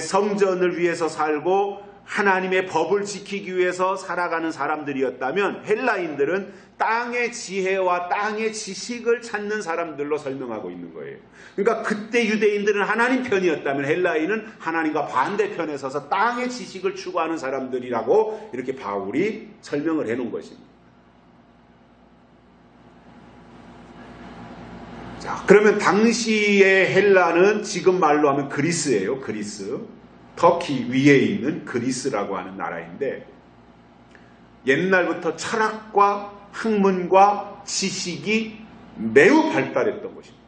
성전을 위해서 살고 하나님의 법을 지키기 위해서 살아가는 사람들이었다면 헬라인들은 땅의 지혜와 땅의 지식을 찾는 사람들로 설명하고 있는 거예요. 그러니까 그때 유대인들은 하나님 편이었다면 헬라인은 하나님과 반대편에 서서 땅의 지식을 추구하는 사람들이라고 이렇게 바울이 설명을 해놓은 것입니다. 자, 그러면 당시의 헬라는 지금 말로 하면 그리스예요. 그리스. 터키 위에 있는 그리스라고 하는 나라인데 옛날부터 철학과 학문과 지식이 매우 발달했던 것입니다.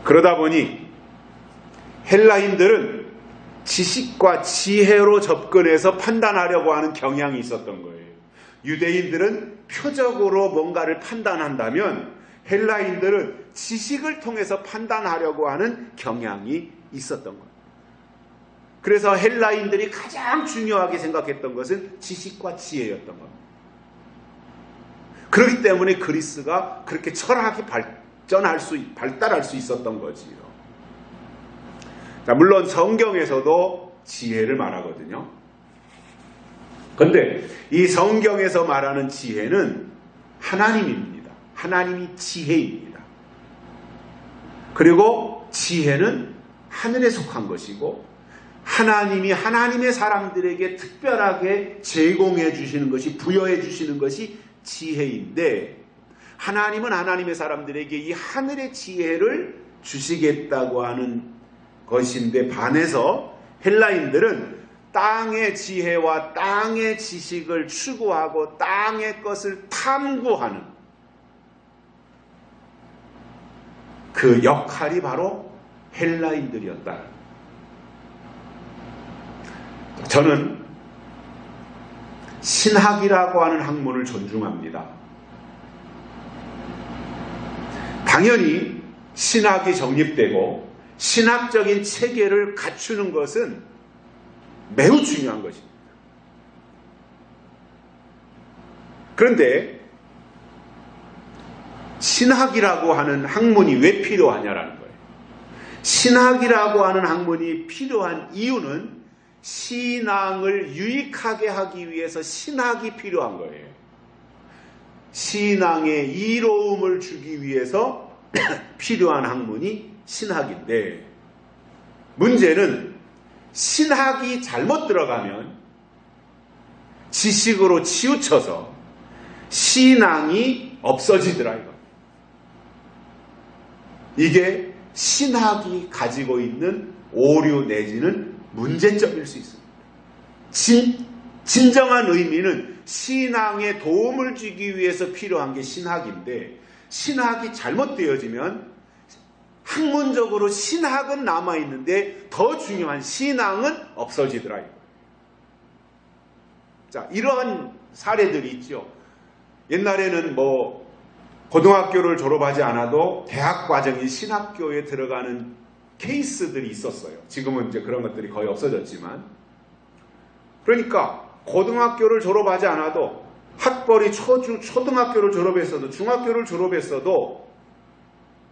그러다 보니 헬라인들은 지식과 지혜로 접근해서 판단하려고 하는 경향이 있었던 거예요. 유대인들은 표적으로 뭔가를 판단한다면 헬라인들은 지식을 통해서 판단하려고 하는 경향이 있었던 거예요. 그래서 헬라인들이 가장 중요하게 생각했던 것은 지식과 지혜였던 겁니다. 그렇기 때문에 그리스가 그렇게 철학이 발달할 수 있었던 거지요. 자, 물론 성경에서도 지혜를 말하거든요. 그런데 이 성경에서 말하는 지혜는 하나님입니다. 하나님이 지혜입니다. 그리고 지혜는 하늘에 속한 것이고 하나님이 하나님의 사람들에게 특별하게 제공해 주시는 것이, 부여해 주시는 것이 지혜인데, 하나님은 하나님의 사람들에게 이 하늘의 지혜를 주시겠다고 하는 것인데 반해서 헬라인들은 땅의 지혜와 땅의 지식을 추구하고 땅의 것을 탐구하는 그 역할이 바로 헬라인들이었다. 저는 신학이라고 하는 학문을 존중합니다. 당연히 신학이 정립되고 신학적인 체계를 갖추는 것은 매우 중요한 것입니다. 그런데 신학이라고 하는 학문이 왜 필요하냐라는 거예요. 신학이라고 하는 학문이 필요한 이유는 신앙을 유익하게 하기 위해서 신학이 필요한 거예요. 신앙의 이로움을 주기 위해서 필요한 학문이 신학인데, 문제는 신학이 잘못 들어가면 지식으로 치우쳐서 신앙이 없어지더라 이거. 이게 신학이 가지고 있는 오류 내지는 문제점일 수 있습니다. 진정한 의미는 신앙에 도움을 주기 위해서 필요한 게 신학인데, 신학이 잘못되어지면 학문적으로 신학은 남아있는데 더 중요한 신앙은 없어지더라 이거. 자, 이러한 사례들이 있죠. 옛날에는 고등학교를 졸업하지 않아도 대학 과정인 신학교에 들어가는 케이스들이 있었어요. 지금은 이제 그런 것들이 거의 없어졌지만, 그러니까 고등학교를 졸업하지 않아도 학벌이 초등학교를 졸업했어도 중학교를 졸업했어도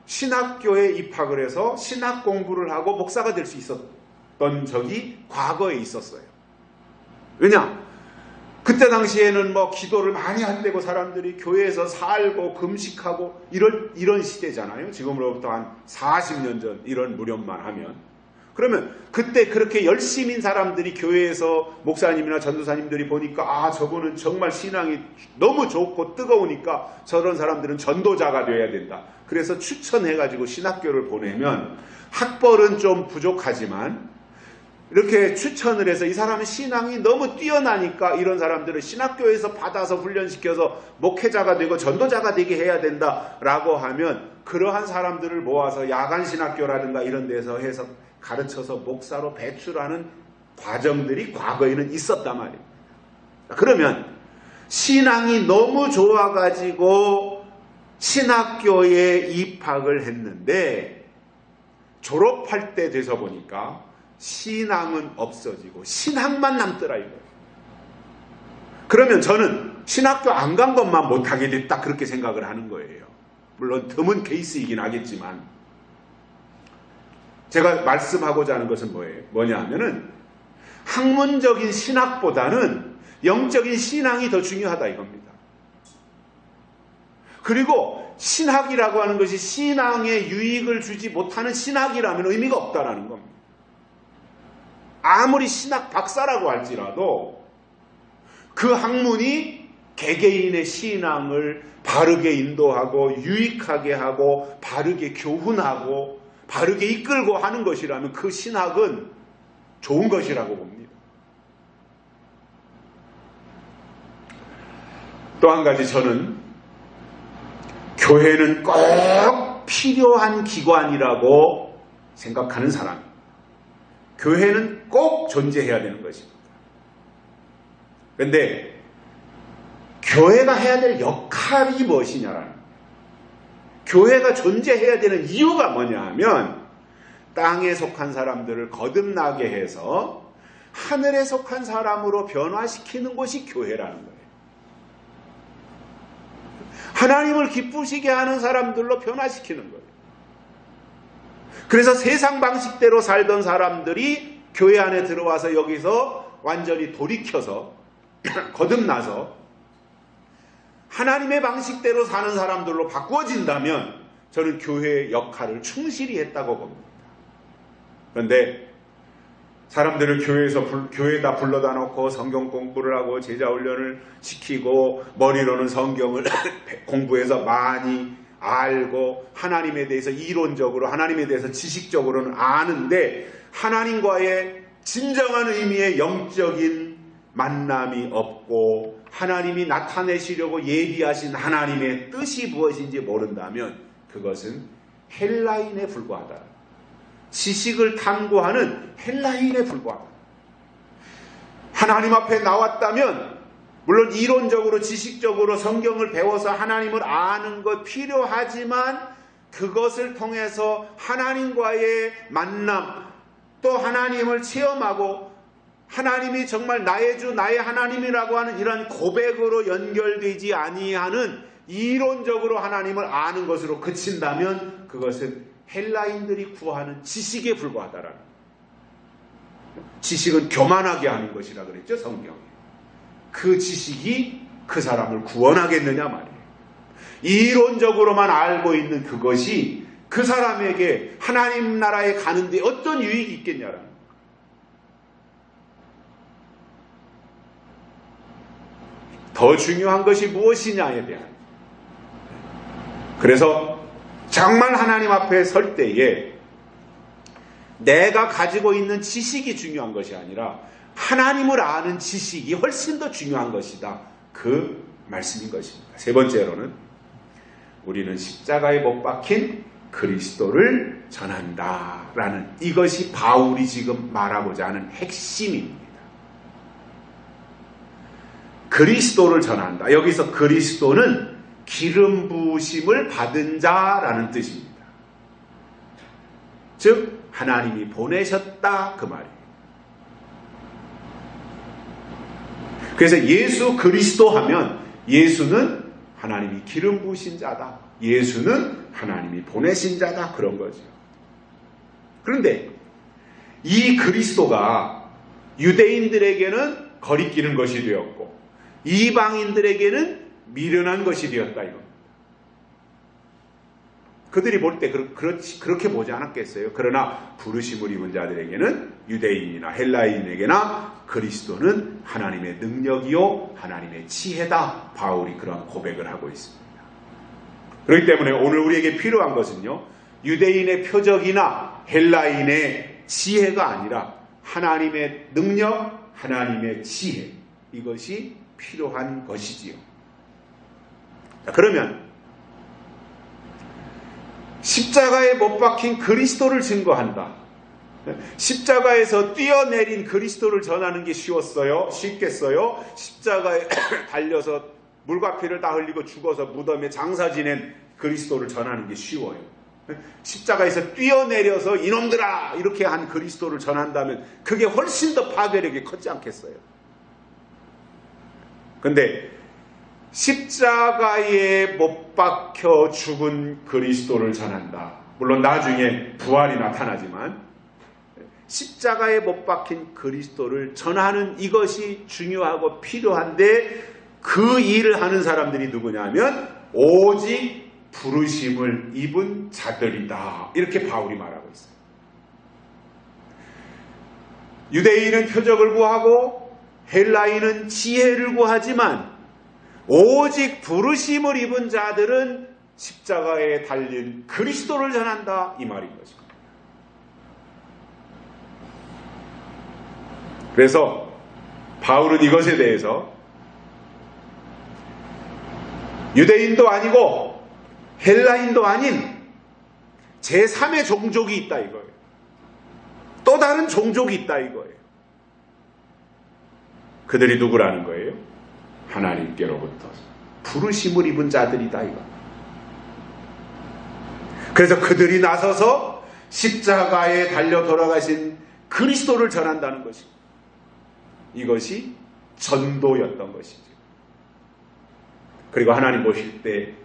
신학교에 입학을 해서 신학 공부를 하고 목사가 될 수 있었던 적이 과거에 있었어요. 왜냐? 그때 당시에는 기도를 많이 한다고 사람들이 교회에서 살고 금식하고 이런 시대잖아요. 지금으로부터 한 40년 전 이런 무렵만 하면. 그러면 그때 그렇게 열심인 사람들이 교회에서 목사님이나 전도사님들이 보니까 저분은 정말 신앙이 너무 좋고 뜨거우니까 저런 사람들은 전도자가 되어야 된다. 그래서 추천해가지고 신학교를 보내면 학벌은 좀 부족하지만 이렇게 추천을 해서 이 사람은 신앙이 너무 뛰어나니까 이런 사람들을 신학교에서 받아서 훈련시켜서 목회자가 되고 전도자가 되게 해야 된다라고 하면 그러한 사람들을 모아서 야간 신학교라든가 이런 데서 해서 가르쳐서 목사로 배출하는 과정들이 과거에는 있었단 말이에요. 그러면 신앙이 너무 좋아가지고 신학교에 입학을 했는데 졸업할 때 돼서 보니까 신앙은 없어지고 신학만 남더라 이거예요. 그러면 저는 신학교 안 간 것만 못하게 됐다 그렇게 생각을 하는 거예요. 물론 드문 케이스이긴 하겠지만 제가 말씀하고자 하는 것은 뭐냐 하면은 학문적인 신학보다는 영적인 신앙이 더 중요하다 이겁니다. 그리고 신학이라고 하는 것이 신앙에 유익을 주지 못하는 신학이라면 의미가 없다라는 겁니다. 아무리 신학 박사라고 할지라도 그 학문이 개개인의 신앙을 바르게 인도하고 유익하게 하고 바르게 교훈하고 바르게 이끌고 하는 것이라면 그 신학은 좋은 것이라고 봅니다. 또 한 가지 저는 교회는 꼭 필요한 기관이라고 생각하는 사람입니다. 교회는 꼭 존재해야 되는 것입니다. 그런데 교회가 해야 될 역할이 무엇이냐라는 거예요. 교회가 존재해야 되는 이유가 뭐냐 하면 땅에 속한 사람들을 거듭나게 해서 하늘에 속한 사람으로 변화시키는 것이 교회라는 거예요. 하나님을 기쁘시게 하는 사람들로 변화시키는 거예요. 그래서 세상 방식대로 살던 사람들이 교회 안에 들어와서 여기서 완전히 돌이켜서 거듭나서 하나님의 방식대로 사는 사람들로 바꾸어진다면 저는 교회의 역할을 충실히 했다고 봅니다. 그런데 사람들을 교회에다 불러다 놓고 성경 공부를 하고 제자 훈련을 시키고 머리로는 성경을 공부해서 많이 알고 하나님에 대해서 이론적으로 하나님에 대해서 지식적으로는 아는데 하나님과의 진정한 의미의 영적인 만남이 없고 하나님이 나타내시려고 예비하신 하나님의 뜻이 무엇인지 모른다면 그것은 헬라인에 불과하다. 지식을 탐구하는 헬라인에 불과하다. 하나님 앞에 나왔다면 물론 이론적으로 지식적으로 성경을 배워서 하나님을 아는 것 필요하지만 그것을 통해서 하나님과의 만남 또 하나님을 체험하고 하나님이 정말 나의 주 나의 하나님이라고 하는 이런 고백으로 연결되지 아니하는 이론적으로 하나님을 아는 것으로 그친다면 그것은 헬라인들이 구하는 지식에 불과하다라는 거예요. 지식은 교만하게 하는 것이라 그랬죠, 성경에. 그 지식이 그 사람을 구원하겠느냐 말이에요. 이론적으로만 알고 있는 그것이 그 사람에게 하나님 나라에 가는데 어떤 유익이 있겠냐라는 거예요. 더 중요한 것이 무엇이냐에 대한. 그래서 정말 하나님 앞에 설 때에 내가 가지고 있는 지식이 중요한 것이 아니라 하나님을 아는 지식이 훨씬 더 중요한 것이다. 그 말씀인 것입니다. 세 번째로는 우리는 십자가에 못 박힌 그리스도를 전한다라는 이것이 바울이 지금 말하고자 하는 핵심입니다. 그리스도를 전한다. 여기서 그리스도는 기름 부으심을 받은 자라는 뜻입니다. 즉 하나님이 보내셨다 그 말이에요. 그래서 예수 그리스도 하면 예수는 하나님이 기름 부으신 자다. 예수는 하나님이 보내신 자다. 그런 거죠. 그런데 이 그리스도가 유대인들에게는 거리끼는 것이 되었고 이방인들에게는 미련한 것이 되었다 이겁니다. 그들이 볼 때 그렇게 보지 않았겠어요. 그러나 부르심을 입은 자들에게는 유대인이나 헬라인에게나 그리스도는 하나님의 능력이요 하나님의 지혜다. 바울이 그런 고백을 하고 있습니다. 그렇기 때문에 오늘 우리에게 필요한 것은요. 유대인의 표적이나 헬라인의 지혜가 아니라 하나님의 능력, 하나님의 지혜 이것이 필요한 것이지요. 자, 그러면 십자가에 못 박힌 그리스도를 증거한다. 십자가에서 뛰어내린 그리스도를 전하는 게 쉬웠어요? 쉽겠어요? 십자가에 달려서 물과 피를 다 흘리고 죽어서 무덤에 장사 지낸 그리스도를 전하는 게 쉬워요. 십자가에서 뛰어내려서 이놈들아 이렇게 한 그리스도를 전한다면 그게 훨씬 더 파괴력이 컸지 않겠어요? 근데 십자가에 못 박혀 죽은 그리스도를 전한다. 물론 나중에 부활이 나타나지만 십자가에 못 박힌 그리스도를 전하는 이것이 중요하고 필요한데 그 일을 하는 사람들이 누구냐면 오직 부르심을 입은 자들이다. 이렇게 바울이 말하고 있어요. 유대인은 표적을 구하고 헬라인은 지혜를 구하지만 오직 부르심을 입은 자들은 십자가에 달린 그리스도를 전한다. 이 말인 것입니다. 그래서 바울은 이것에 대해서 유대인도 아니고 헬라인도 아닌 제3의 종족이 있다 이거예요. 또 다른 종족이 있다 이거예요. 그들이 누구라는 거예요? 하나님께로부터 부르심을 입은 자들이다 이거. 그래서 그들이 나서서 십자가에 달려 돌아가신 그리스도를 전한다는 것입니다. 이것이 전도였던 것이죠. 그리고 하나님 보실 때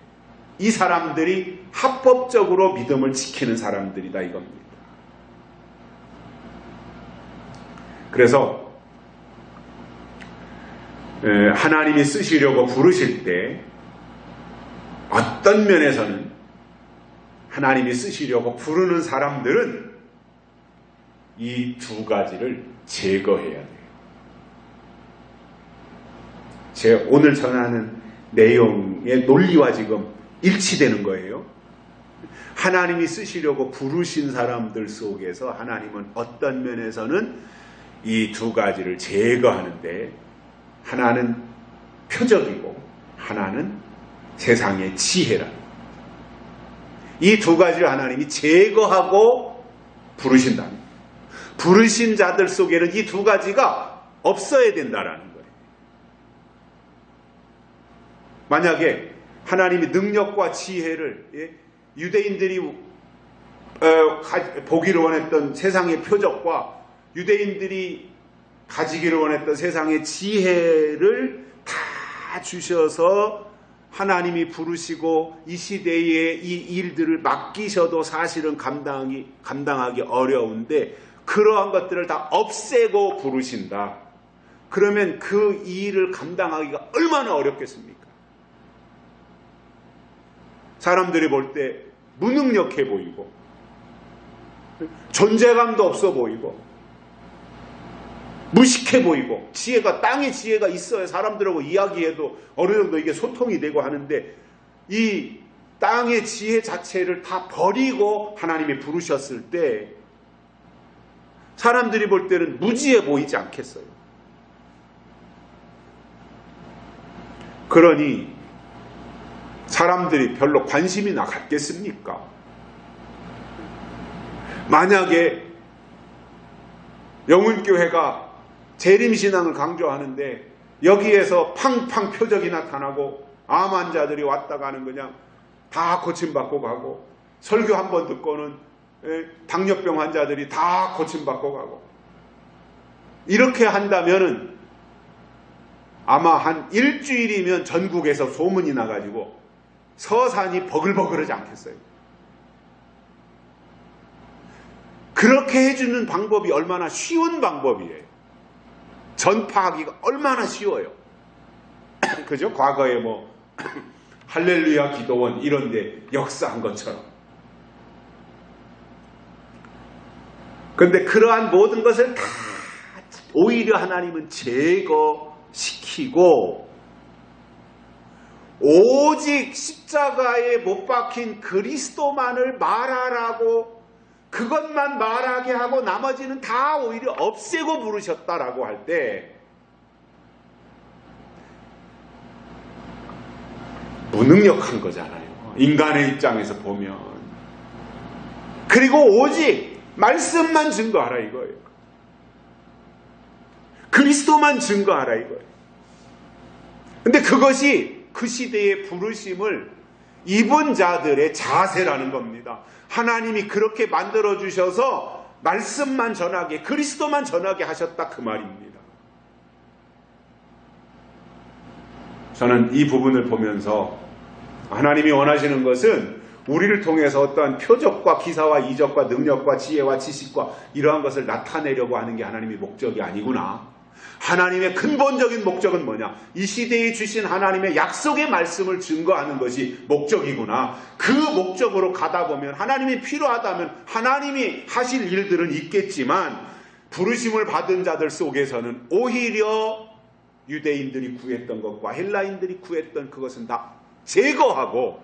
이 사람들이 합법적으로 믿음을 지키는 사람들이다 이겁니다. 그래서 하나님이 쓰시려고 부르실 때 어떤 면에서는 하나님이 쓰시려고 부르는 사람들은 이 두 가지를 제거해야 돼요. 제가 오늘 전하는 내용의 논리와 지금 일치되는 거예요. 하나님이 쓰시려고 부르신 사람들 속에서 하나님은 어떤 면에서는 이 두 가지를 제거하는데 하나는 표적이고 하나는 세상의 지혜라. 이 두 가지를 하나님이 제거하고 부르신다. 부르신 자들 속에는 이 두 가지가 없어야 된다라는 거예요. 만약에 하나님이 능력과 지혜를 유대인들이 보기를 원했던 세상의 표적과 유대인들이 가지기를 원했던 세상의 지혜를 다 주셔서 하나님이 부르시고 이 시대에 이 일들을 맡기셔도 사실은 감당하기 어려운데 그러한 것들을 다 없애고 부르신다. 그러면 그 일을 감당하기가 얼마나 어렵겠습니까? 사람들이 볼 때 무능력해 보이고 존재감도 없어 보이고 무식해 보이고 땅의 지혜가 있어야 사람들하고 이야기해도 어느 정도 이게 소통이 되고 하는데 이 땅의 지혜 자체를 다 버리고 하나님이 부르셨을 때 사람들이 볼 때는 무지해 보이지 않겠어요? 그러니 사람들이 별로 관심이나 갖겠습니까? 만약에 영훈교회가 재림신앙을 강조하는데 여기에서 팡팡 표적이 나타나고 암 환자들이 왔다 가는 그냥 다 고침받고 가고 설교 한 번 듣고는 당뇨병 환자들이 다 고침받고 가고 이렇게 한다면은 아마 한 일주일이면 전국에서 소문이 나가지고 서산이 버글버글하지 않겠어요? 그렇게 해주는 방법이 얼마나 쉬운 방법이에요. 전파하기가 얼마나 쉬워요. 그죠? 과거에 뭐 할렐루야 기도원 이런데 역사한 것처럼. 그런데 그러한 모든 것을 다 오히려 하나님은 제거시키고 오직 십자가에 못 박힌 그리스도만을 말하라고 그것만 말하게 하고 나머지는 다 오히려 없애고 부르셨다라고 할 때 무능력한 거잖아요. 인간의 입장에서 보면. 그리고 오직 말씀만 증거하라 이거예요. 그리스도만 증거하라 이거예요. 근데 그것이 그 시대의 부르심을 입은 자들의 자세라는 겁니다. 하나님이 그렇게 만들어주셔서 말씀만 전하게, 그리스도만 전하게 하셨다 그 말입니다. 저는 이 부분을 보면서 하나님이 원하시는 것은 우리를 통해서 어떠한 표적과 기사와 이적과 능력과 지혜와 지식과 이러한 것을 나타내려고 하는 게 하나님의 목적이 아니구나. 하나님의 근본적인 목적은 뭐냐? 이 시대에 주신 하나님의 약속의 말씀을 증거하는 것이 목적이구나. 그 목적으로 가다 보면 하나님이 필요하다면 하나님이 하실 일들은 있겠지만 부르심을 받은 자들 속에서는 오히려 유대인들이 구했던 것과 헬라인들이 구했던 그것은 다 제거하고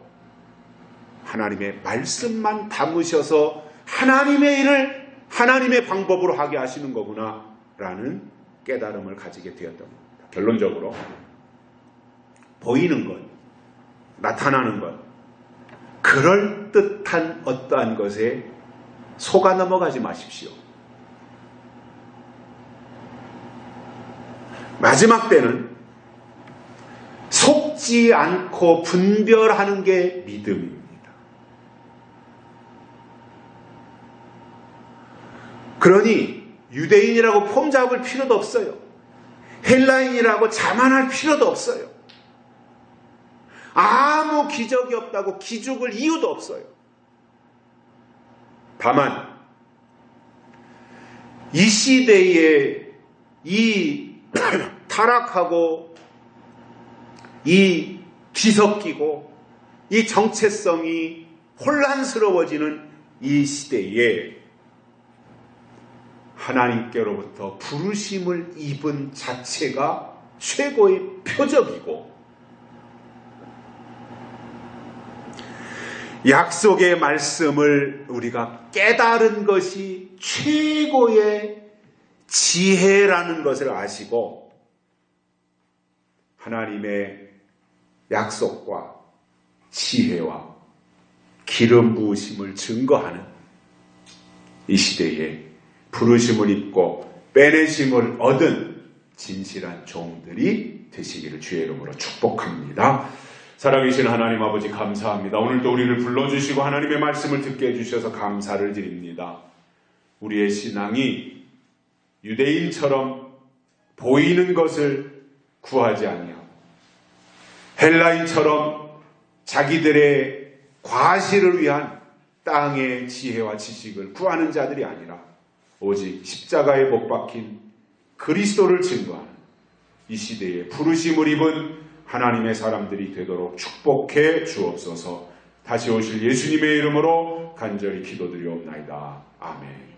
하나님의 말씀만 담으셔서 하나님의 일을 하나님의 방법으로 하게 하시는 거구나 라는 깨달음을 가지게 되었던 겁니다. 결론적으로 보이는 것, 나타나는 것, 그럴듯한 어떠한 것에 속아 넘어가지 마십시오. 마지막 때는 속지 않고 분별하는 게 믿음입니다. 그러니 유대인이라고 폼 잡을 필요도 없어요. 헬라인이라고 자만할 필요도 없어요. 아무 기적이 없다고 기죽을 이유도 없어요. 다만 이 시대에 이 타락하고 이 뒤섞이고 이 정체성이 혼란스러워지는 이 시대에 하나님께로부터 부르심을 입은 자체가 최고의 표적이고 약속의 말씀을 우리가 깨달은 것이 최고의 지혜라는 것을 아시고 하나님의 약속과 지혜와 기름 부으심을 증거하는 이 시대에 부르심을 입고 빼내심을 얻은 진실한 종들이 되시기를 주의 이름으로 축복합니다. 살아계신 하나님 아버지 감사합니다. 오늘도 우리를 불러주시고 하나님의 말씀을 듣게 해주셔서 감사를 드립니다. 우리의 신앙이 유대인처럼 보이는 것을 구하지 아니하고 헬라인처럼 자기들의 과실을 위한 땅의 지혜와 지식을 구하는 자들이 아니라 오직 십자가에 못 박힌 그리스도를 증거하는 이 시대에 부르심을 입은 하나님의 사람들이 되도록 축복해 주옵소서. 다시 오실 예수님의 이름으로 간절히 기도드리옵나이다. 아멘.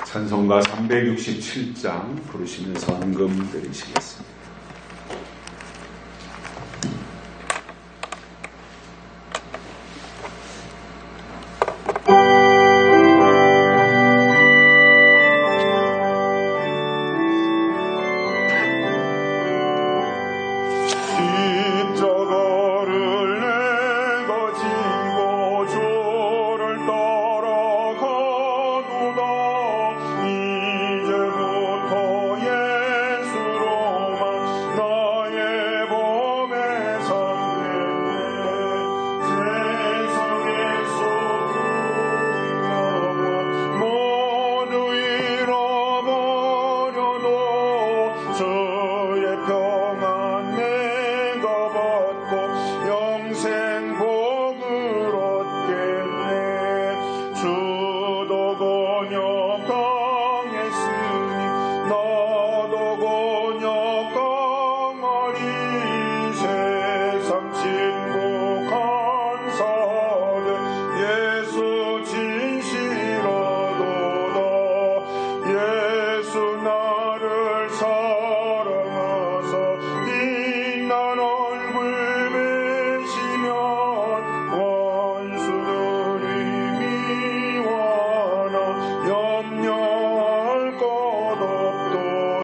찬송가 367장 부르시면서 헌금 드리시겠습니다.